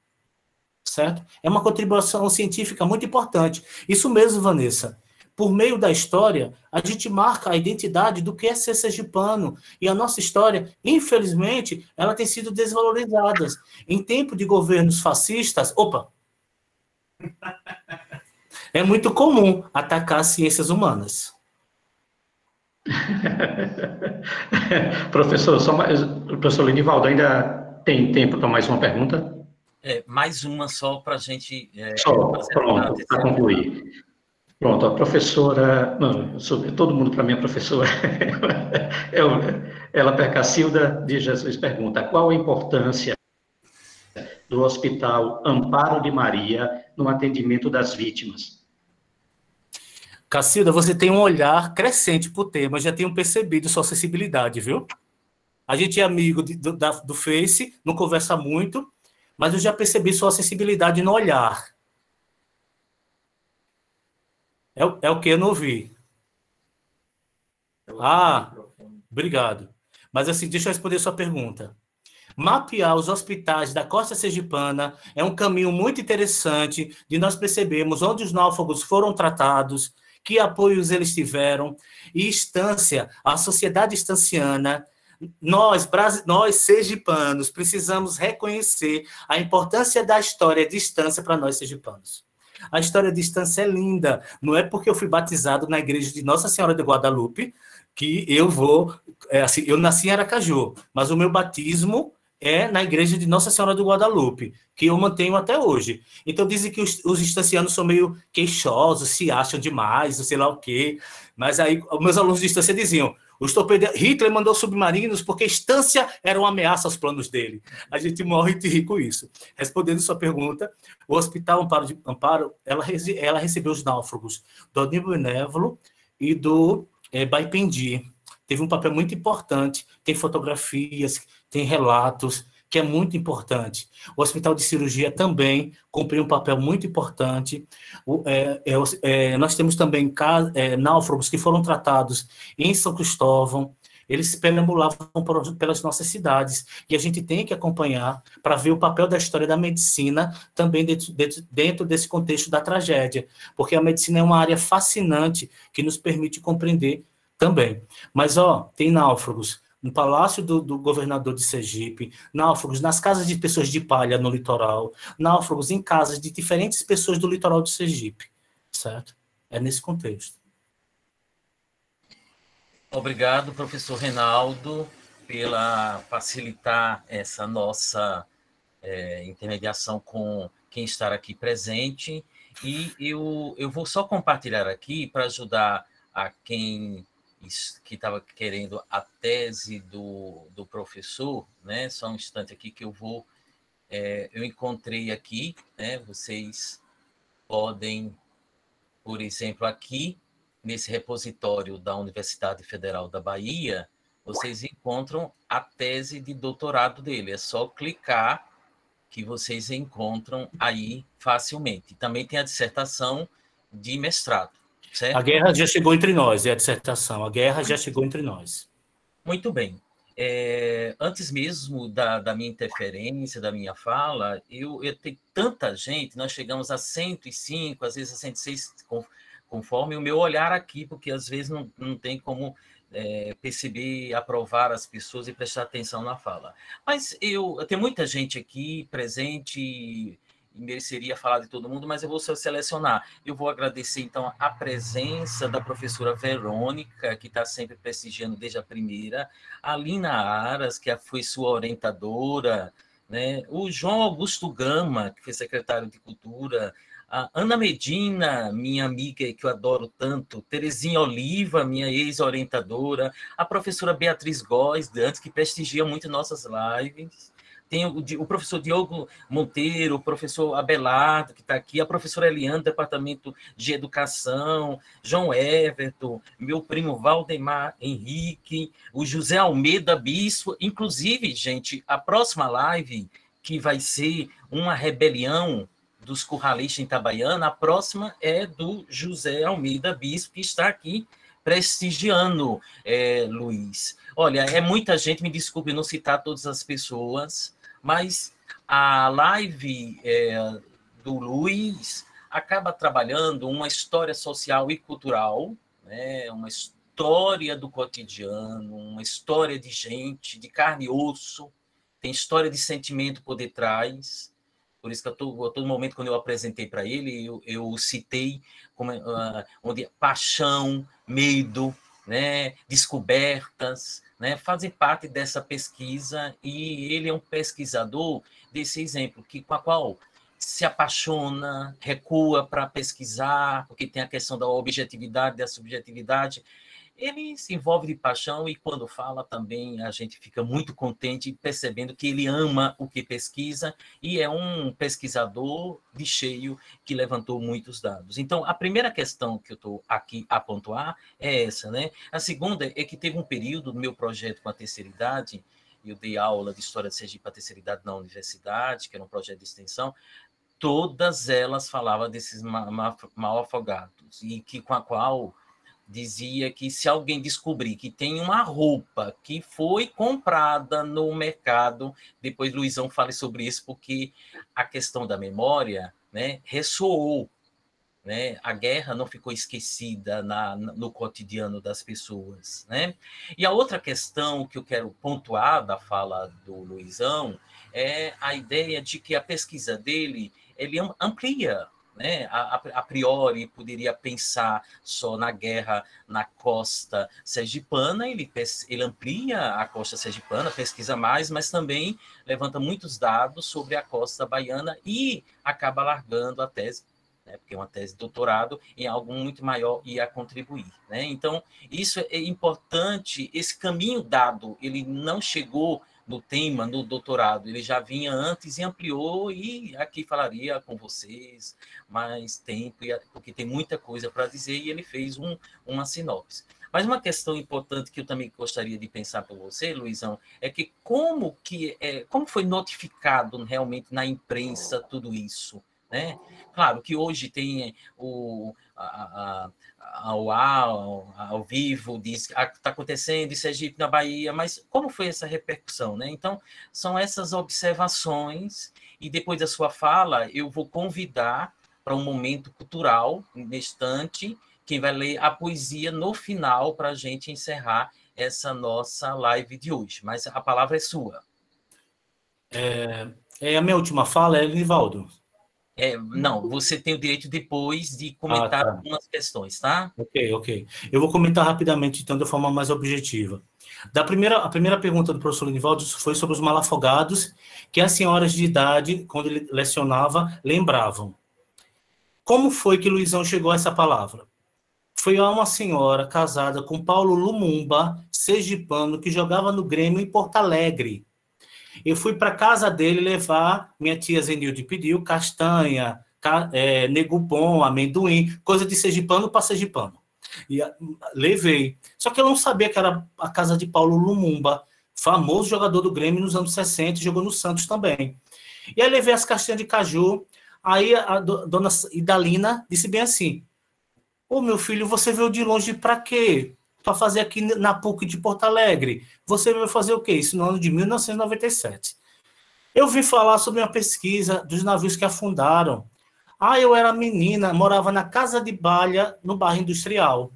Certo? É uma contribuição científica muito importante. Isso mesmo, Vanessa. Por meio da história, a gente marca a identidade do que é ser sergipano. E a nossa história, infelizmente, ela tem sido desvalorizada. Em tempo de governos fascistas, é muito comum atacar as ciências humanas. Professor, professor Lenivaldo, ainda tem tempo para mais uma pergunta? Mais uma só para a gente... pronto, para concluir. Pronto, a professora... Não, todo mundo para mim é professora. Ela Percacilda de Jesus pergunta: qual a importância do Hospital Amparo de Maria no atendimento das vítimas? Cacilda, você tem um olhar crescente para o tema, já tenho percebido sua acessibilidade, viu? A gente é amigo do Face, não conversa muito, mas eu já percebi sua acessibilidade no olhar. É o que eu não ouvi. Obrigado. Mas assim, deixa eu responder sua pergunta. Mapear os hospitais da costa sergipana é um caminho muito interessante de nós percebermos onde os náufragos foram tratados, que apoios eles tiveram, e a sociedade estanciana. Nós sergipanos, precisamos reconhecer a importância da história de Estância para nós sergipanos. A história de Estância é linda. Não é porque eu fui batizado na igreja de Nossa Senhora de Guadalupe que eu vou... eu nasci em Aracaju, mas o meu batismo é na igreja de Nossa Senhora de Guadalupe, que eu mantenho até hoje. Então dizem que os estancianos são meio queixosos, se acham demais, não sei lá o quê. Mas aí os meus alunos de Estância diziam: Hitler mandou submarinos porque Estância era uma ameaça aos planos dele. A gente morre de rir com isso. Respondendo sua pergunta, o Hospital Amparo, ela recebeu os náufragos do Odimbo Benévolo e do Baipendi. Teve um papel muito importante, tem fotografias, tem relatos, que é muito importante. O Hospital de Cirurgia também cumpriu um papel muito importante. Nós temos também náufragos que foram tratados em São Cristóvão. Eles perambulavam pelas nossas cidades, e a gente tem que acompanhar para ver o papel da história da medicina também dentro desse contexto da tragédia, porque a medicina é uma área fascinante que nos permite compreender também. Mas, tem náufragos no Palácio do Governador de Sergipe, náufragos nas casas de pessoas de palha no litoral, náufragos em casas de diferentes pessoas do litoral de Sergipe, certo? É nesse contexto. Obrigado, professor Reinaldo, pela facilitar essa nossa intermediação com quem está aqui presente. E eu vou só compartilhar aqui para ajudar a quem que estava querendo a tese do professor, né? Só um instante aqui que eu vou... eu encontrei aqui, né? Vocês podem, por exemplo, aqui, nesse repositório da Universidade Federal da Bahia, vocês encontram a tese de doutorado dele. É só clicar que vocês encontram aí facilmente. Também tem a dissertação de mestrado. Certo? A guerra já chegou entre nós, é a dissertação. A guerra já chegou entre nós. Muito bem. Antes mesmo da minha interferência, da minha fala, eu tenho tanta gente, nós chegamos a 105, às vezes a 106, conforme o meu olhar aqui, porque às vezes não tem como perceber, aprovar as pessoas e prestar atenção na fala. Mas eu tenho muita gente aqui presente e mereceria falar de todo mundo, mas eu vou selecionar. Eu vou agradecer, então, a presença da professora Verônica, que está sempre prestigiando desde a primeira, a Lina Aras, que foi sua orientadora, né? O João Augusto Gama, que foi secretário de Cultura, a Ana Medina, minha amiga que eu adoro tanto, Terezinha Oliva, minha ex-orientadora, a professora Beatriz Góes, antes, que prestigia muito nossas lives, tem o professor Diogo Monteiro, o professor Abelardo, que está aqui, a professora Eliane, do Departamento de Educação, João Everton, meu primo Valdemar Henrique, o José Almeida Bispo. Inclusive, gente, a próxima live, que vai ser uma rebelião dos curralistas em Itabaiana, a próxima é do José Almeida Bispo, que está aqui prestigiando, Luiz. Olha, é muita gente, me desculpe não citar todas as pessoas, mas a live do Luiz acaba trabalhando uma história social e cultural, né? Uma história do cotidiano, uma história de gente, de carne e osso, tem história de sentimento por detrás. Por isso que a todo momento, quando eu apresentei para ele, eu citei onde paixão, medo, né, descobertas, né, fazem parte dessa pesquisa, e ele é um pesquisador desse exemplo, com a qual se apaixona, recua para pesquisar, porque tem a questão da objetividade, da subjetividade. Ele se envolve de paixão e, quando fala, também a gente fica muito contente percebendo que ele ama o que pesquisa e é um pesquisador de cheio que levantou muitos dados. Então, a primeira questão que eu estou aqui a pontuar é essa, né? A segunda é que teve um período do meu projeto com a terceira idade, eu dei aula de História de Sergipe para a terceira idade na universidade, que era um projeto de extensão, todas elas falavam desses mal afogados, e que com a qual dizia que se alguém descobrir que tem uma roupa que foi comprada no mercado, depois Luizão fale sobre isso, porque a questão da memória, né, ressoou, né? A guerra não ficou esquecida no cotidiano das pessoas, né? E a outra questão que eu quero pontuar da fala do Luizão é a ideia de que a pesquisa dele, ele amplia, né? A priori, poderia pensar só na guerra na costa sergipana, ele amplia a costa sergipana, pesquisa mais, mas também levanta muitos dados sobre a costa baiana e acaba largando a tese, né, porque é uma tese de doutorado, em algo muito maior e a contribuir, né? Então, isso é importante, esse caminho dado, ele não chegou no tema, no doutorado, ele já vinha antes e ampliou, e aqui falaria com vocês mais tempo, porque tem muita coisa para dizer, e ele fez uma sinopse. Mas uma questão importante que eu também gostaria de pensar para você, Luizão, é que como foi notificado realmente na imprensa tudo isso, né? Claro que hoje tem ao vivo, diz que está acontecendo em Sergipe, na Bahia, mas como foi essa repercussão, né? Então, são essas observações, e depois da sua fala, eu vou convidar para um momento cultural, neste instante, quem vai ler a poesia no final, para a gente encerrar essa nossa live de hoje. Mas a palavra é sua. A minha última fala é Nivaldo. Não, você tem o direito depois de comentar algumas questões, tá? Ok. Eu vou comentar rapidamente, então, de forma mais objetiva. A primeira pergunta do professor Nivaldo foi sobre os malafogados, que as senhoras de idade, quando ele lecionava, lembravam. Como foi que Luizão chegou a essa palavra? Foi a uma senhora casada com Paulo Lumumba, sergipano, que jogava no Grêmio em Porto Alegre. Eu fui para a casa dele levar, minha tia Zenilde pediu, castanha, nego bom, amendoim, coisa de sergipano para sergipano. E levei. Só que eu não sabia que era a casa de Paulo Lumumba, famoso jogador do Grêmio nos anos 60, jogou no Santos também. E aí levei as castanhas de caju, aí a dona Idalina disse bem assim, meu filho, você veio de longe para quê? para fazer aqui na PUC de Porto Alegre. Você vai fazer o quê? Isso no ano de 1997. Eu vim falar sobre uma pesquisa dos navios que afundaram. Eu era menina, morava na Casa de Balha, no bairro Industrial.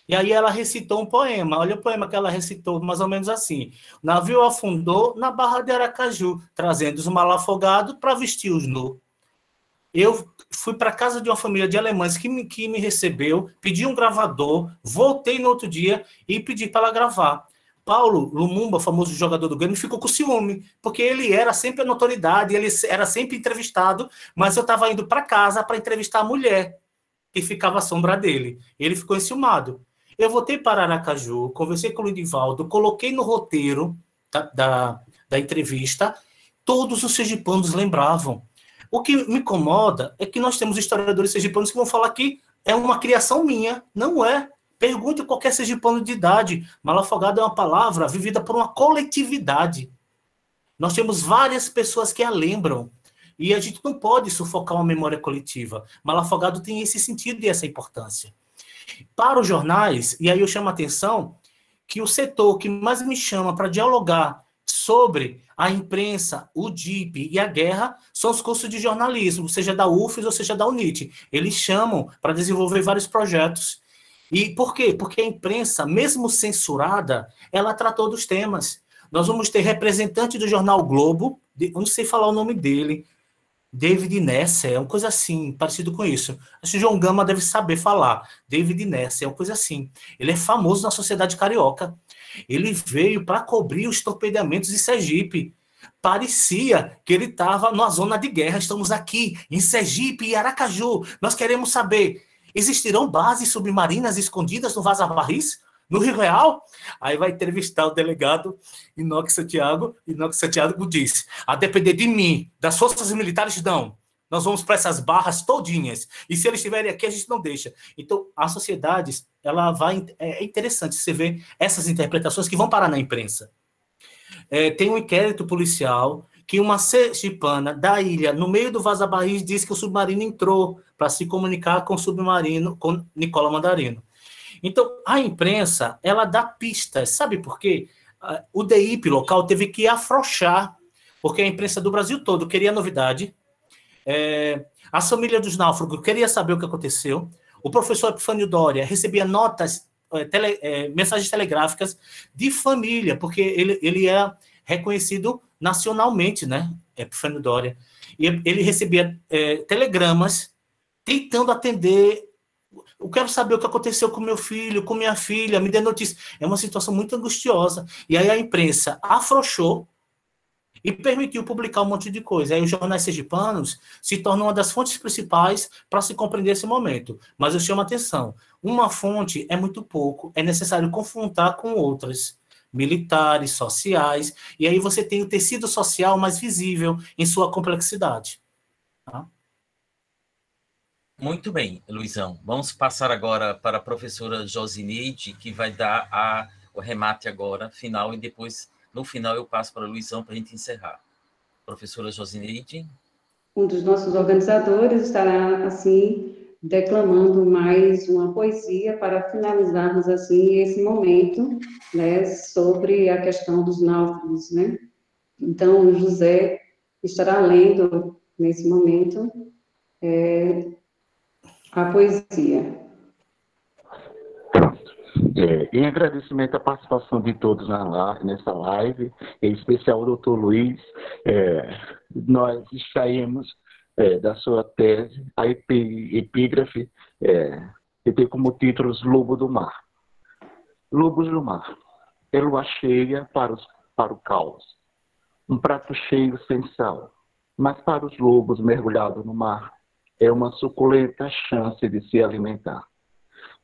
E aí ela recitou um poema. Olha o poema que ela recitou, mais ou menos assim. O navio afundou na Barra de Aracaju, trazendo os mal afogados para vestir os nus. Eu fui para casa de uma família de alemães que me recebeu, pedi um gravador, voltei no outro dia e pedi para ela gravar. Paulo Lumumba, famoso jogador do Grêmio, ficou com ciúme, porque ele era sempre a notoriedade, ele era sempre entrevistado, mas eu estava indo para casa para entrevistar a mulher, que ficava à sombra dele. Ele ficou enciumado. Eu voltei para Aracaju, conversei com o Ludivaldo, coloquei no roteiro da entrevista, todos os sergipanos lembravam. O que me incomoda é que nós temos historiadores sergipanos que vão falar que é uma criação minha. Não é. Pergunte qualquer sergipano de idade. Malafogado é uma palavra vivida por uma coletividade. Nós temos várias pessoas que a lembram. E a gente não pode sufocar uma memória coletiva. Malafogado tem esse sentido e essa importância. Para os jornais, e aí eu chamo a atenção, que o setor que mais me chama para dialogar sobre a imprensa, o DIP e a guerra são os cursos de jornalismo, seja da UFES ou seja da UNIT. Eles chamam para desenvolver vários projetos. E por quê? Porque a imprensa, mesmo censurada, ela tratou dos temas. Nós vamos ter representante do jornal Globo, eu não sei falar o nome dele, David Nesser, é uma coisa assim, parecido com isso. Acho que o João Gama deve saber falar. David Nesser, é uma coisa assim. Ele é famoso na sociedade carioca. Ele veio para cobrir os torpedeamentos de Sergipe. Parecia que ele estava numa zona de guerra. Estamos aqui em Sergipe e Aracaju. Nós queremos saber, existirão bases submarinas escondidas no Vaza Barris? No Rio Real? Aí vai entrevistar o delegado Inox Santiago. Inox Santiago disse, a depender de mim, das forças militares, não. Nós vamos para essas barras todinhas. E se eles estiverem aqui, a gente não deixa. Então, as sociedades, ela vai... É interessante você ver essas interpretações que vão parar na imprensa. Tem um inquérito policial que uma sergipana da ilha, no meio do Vaza Barris, diz que o submarino entrou para se comunicar com o submarino, com Nicola Mandarino. Então, a imprensa, ela dá pistas. Sabe por quê? O DIP local teve que afrouxar, porque a imprensa do Brasil todo queria novidade. A família dos náufragos queria saber o que aconteceu. O professor Epifânio Doria recebia notas, mensagens telegráficas de família, porque ele é reconhecido nacionalmente, né? Epifânio Doria. E ele recebia telegramas tentando atender. Eu quero saber o que aconteceu com meu filho, com minha filha, me dê notícia. É uma situação muito angustiosa. E aí a imprensa afrouxou e permitiu publicar um monte de coisa. Aí os jornais sergipanos se tornam uma das fontes principais para se compreender esse momento. Mas eu chamo a atenção, uma fonte é muito pouco, é necessário confrontar com outras, militares, sociais, e aí você tem o tecido social mais visível em sua complexidade. Tá? Muito bem, Luizão. Vamos passar agora para a professora Josineide, que vai dar o remate agora, final, e depois, no final, eu passo para o Luizão para a gente encerrar. Professora Josineide. Um dos nossos organizadores estará, assim, declamando mais uma poesia para finalizarmos, assim, esse momento, né, sobre a questão dos náufragos, né? Então, o José estará lendo, nesse momento, a poesia. Em agradecimento à participação de todos nessa live, em especial ao doutor Luiz, nós extraímos da sua tese a epígrafe que tem como título Lobo do Mar. Lobos do mar, é lua cheia para o caos, um prato cheio sem sal, mas para os lobos mergulhados no mar, é uma suculenta chance de se alimentar.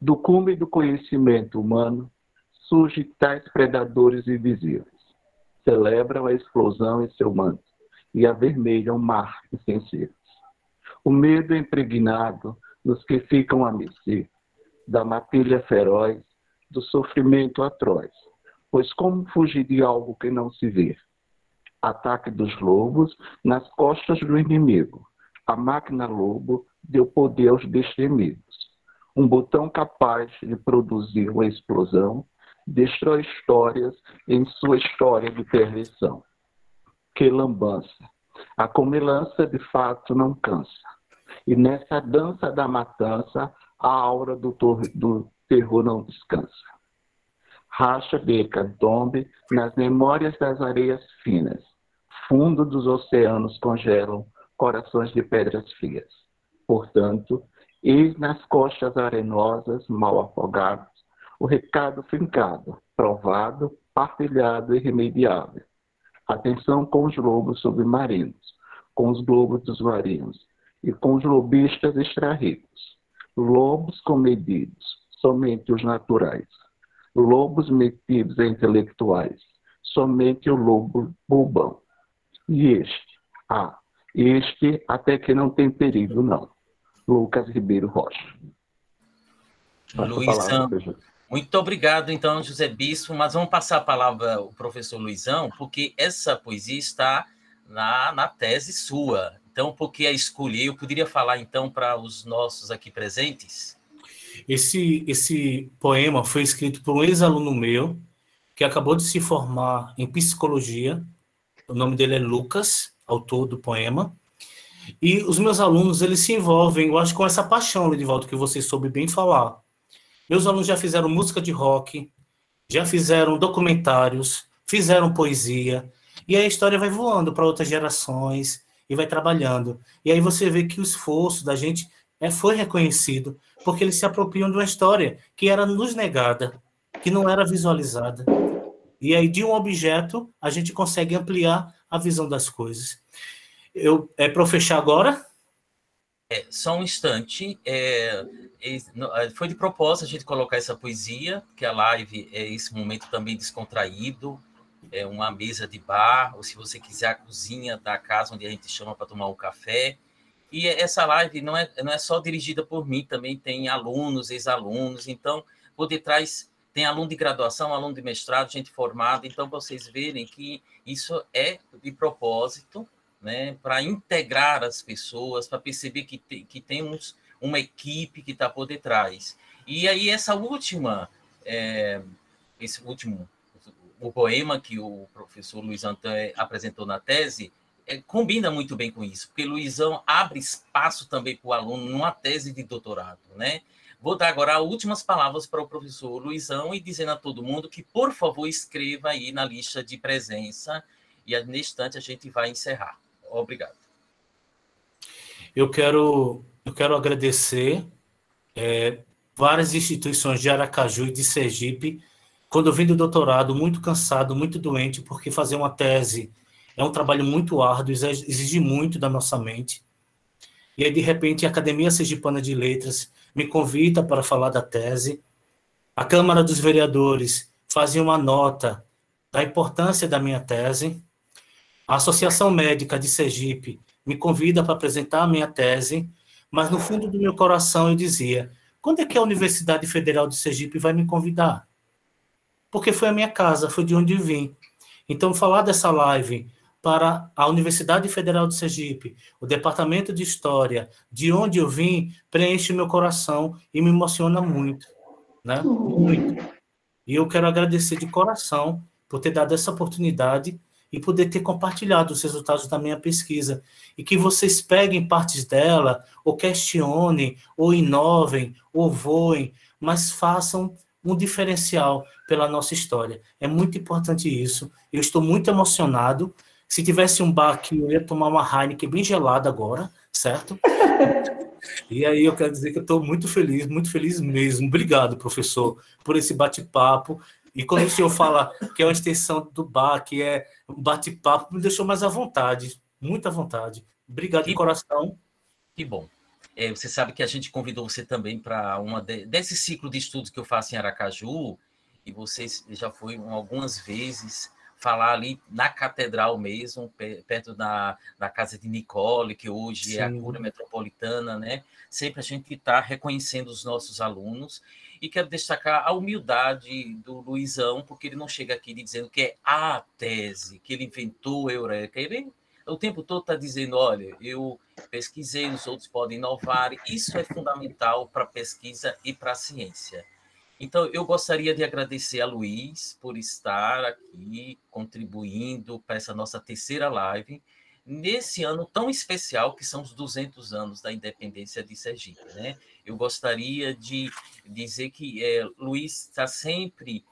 Do cume do conhecimento humano, surgem tais predadores invisíveis. Celebram a explosão em seu manto e avermelham o mar insensíveis. O medo impregnado nos que ficam a mercê da matilha feroz, do sofrimento atroz. Pois como fugir de algo que não se vê? Ataque dos lobos nas costas do inimigo. A máquina lobo deu poder aos destemidos. Um botão capaz de produzir uma explosão destrói histórias em sua história de perdição. Que lambança! A comilança de fato não cansa. E nessa dança da matança, a aura do terror não descansa. Racha de hecatombe nas memórias das areias finas. Fundo dos oceanos congelam corações de pedras frias. Portanto, eis nas costas arenosas, mal afogados, o recado fincado, provado, partilhado e irremediável. Atenção com os lobos submarinos, com os globos dos marinhos e com os lobistas extra-ricos. Lobos comedidos, somente os naturais. Lobos metidos a intelectuais, somente o lobo bobão. E este até que não tem perigo, não. Lucas Ribeiro Rocha. Luizão, muito obrigado, então, José Bispo, mas vamos passar a palavra ao professor Luizão, porque essa poesia está na tese sua. Então, por que a escolhi? Eu poderia falar, então, para os nossos aqui presentes? Esse poema foi escrito por um ex-aluno meu, que acabou de se formar em psicologia. O nome dele é Lucas, autor do poema. E os meus alunos, eles se envolvem, eu acho, com essa paixão, Ledivaldo, que você soube bem falar. Meus alunos já fizeram música de rock, já fizeram documentários, fizeram poesia, e a história vai voando para outras gerações e vai trabalhando. E aí você vê que o esforço da gente foi reconhecido, porque eles se apropriam de uma história que era nos negada, que não era visualizada. E aí, de um objeto, a gente consegue ampliar a visão das coisas. Para eu fechar agora? Só um instante. Foi de propósito a gente colocar essa poesia, que a live é esse momento também descontraído, é uma mesa de bar, ou se você quiser, a cozinha da casa onde a gente chama para tomar um café. E essa live não é só dirigida por mim, também tem alunos, ex-alunos, então, por detrás tem aluno de graduação, aluno de mestrado, gente formada, então vocês verem que isso é de propósito, né, para integrar as pessoas, para perceber que temos uma equipe que está por detrás. E aí esse último, o poema que o professor Luiz Antônio apresentou na tese, combina muito bem com isso, porque Luizão abre espaço também para o aluno numa tese de doutorado, né? Vou dar agora as últimas palavras para o professor Luizão e dizendo a todo mundo que, por favor, escreva aí na lista de presença e, nesse instante, a gente vai encerrar. Obrigado. Eu quero agradecer várias instituições de Aracaju e de Sergipe. Quando eu vim do doutorado, muito cansado, muito doente, porque fazer uma tese é um trabalho muito árduo, exige muito da nossa mente. E aí, de repente, a Academia Sergipana de Letras me convida para falar da tese. A Câmara dos Vereadores fazia uma nota da importância da minha tese. A Associação Médica de Sergipe me convida para apresentar a minha tese, mas no fundo do meu coração eu dizia, quando é que a Universidade Federal de Sergipe vai me convidar? Porque foi a minha casa, foi de onde eu vim. Então, falar dessa live para a Universidade Federal de Sergipe, o Departamento de História, de onde eu vim, preenche meu coração e me emociona muito, né? Muito. E eu quero agradecer de coração por ter dado essa oportunidade e poder ter compartilhado os resultados da minha pesquisa. E que vocês peguem partes dela, ou questionem, ou inovem, ou voem, mas façam um diferencial pela nossa história. É muito importante isso. Eu estou muito emocionado. Se tivesse um bar aqui, eu ia tomar uma Heineken bem gelada agora, certo? E aí eu quero dizer que eu estou muito feliz mesmo. Obrigado, professor, por esse bate-papo. E quando o senhor fala que é uma extensão do bar, que é um bate-papo, me deixou mais à vontade, muita vontade. Obrigado de coração. Que bom. Você sabe que a gente convidou você também para desse ciclo de estudos que eu faço em Aracaju, e você já foi algumas vezes falar ali na catedral mesmo, perto da casa de Nicole, que hoje Sim. É a cura metropolitana, né? Sempre a gente está reconhecendo os nossos alunos, e quero destacar a humildade do Luizão, porque ele não chega aqui dizendo que é a tese, que ele inventou a Eureka. Ele o tempo todo está dizendo, olha, eu pesquisei, os outros podem inovar. Isso é fundamental para a pesquisa e para a ciência. Então, eu gostaria de agradecer a Luiz por estar aqui contribuindo para essa nossa terceira live, nesse ano tão especial que são os 200 anos da independência de Sergipe, né? Eu gostaria de dizer que Luiz está sempre,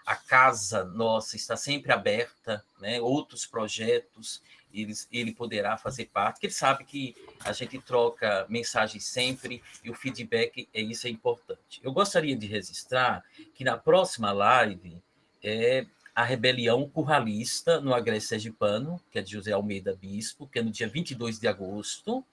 a casa nossa está sempre aberta, né? Outros projetos, ele poderá fazer parte, porque ele sabe que a gente troca mensagens sempre e o feedback, isso é importante. Eu gostaria de registrar que na próxima live a rebelião curralista no Agreste Sergipano, que é de José Almeida Bispo, que é no dia 22 de agosto.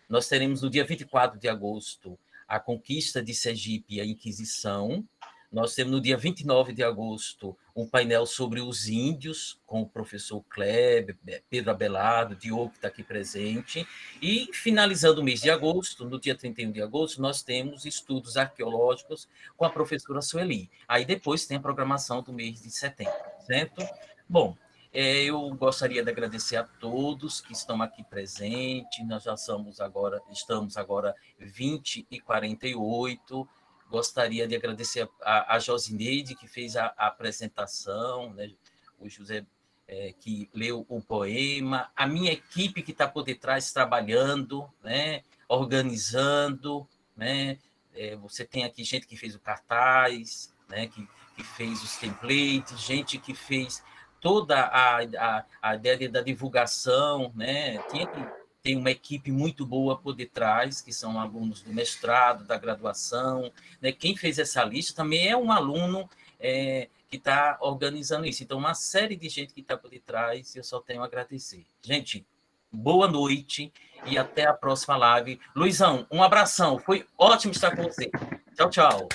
Nós teremos no dia 24 de agosto a conquista de Sergipe e a Inquisição. Nós temos no dia 29 de agosto um painel sobre os índios, com o professor Kleber, Pedro Abelardo, Diogo, que está aqui presente. E, finalizando o mês de agosto, no dia 31 de agosto, nós temos estudos arqueológicos com a professora Sueli. Aí depois tem a programação do mês de setembro, certo? Bom, eu gostaria de agradecer a todos que estão aqui presentes. Nós já estamos agora 20h48. Gostaria de agradecer a Josineide, que fez a apresentação, né? O José, que leu o poema, a minha equipe que está por detrás trabalhando, né? Organizando, né? Você tem aqui gente que fez o cartaz, né? que fez os templates, gente que fez toda a ideia da divulgação, né? Tem uma equipe muito boa por detrás, que são alunos do mestrado, da graduação, né? Quem fez essa lista também é um aluno que está organizando isso. Então, uma série de gente que está por detrás, eu só tenho a agradecer. Gente, boa noite e até a próxima live. Luizão, um abração. Foi ótimo estar com você. Tchau, tchau.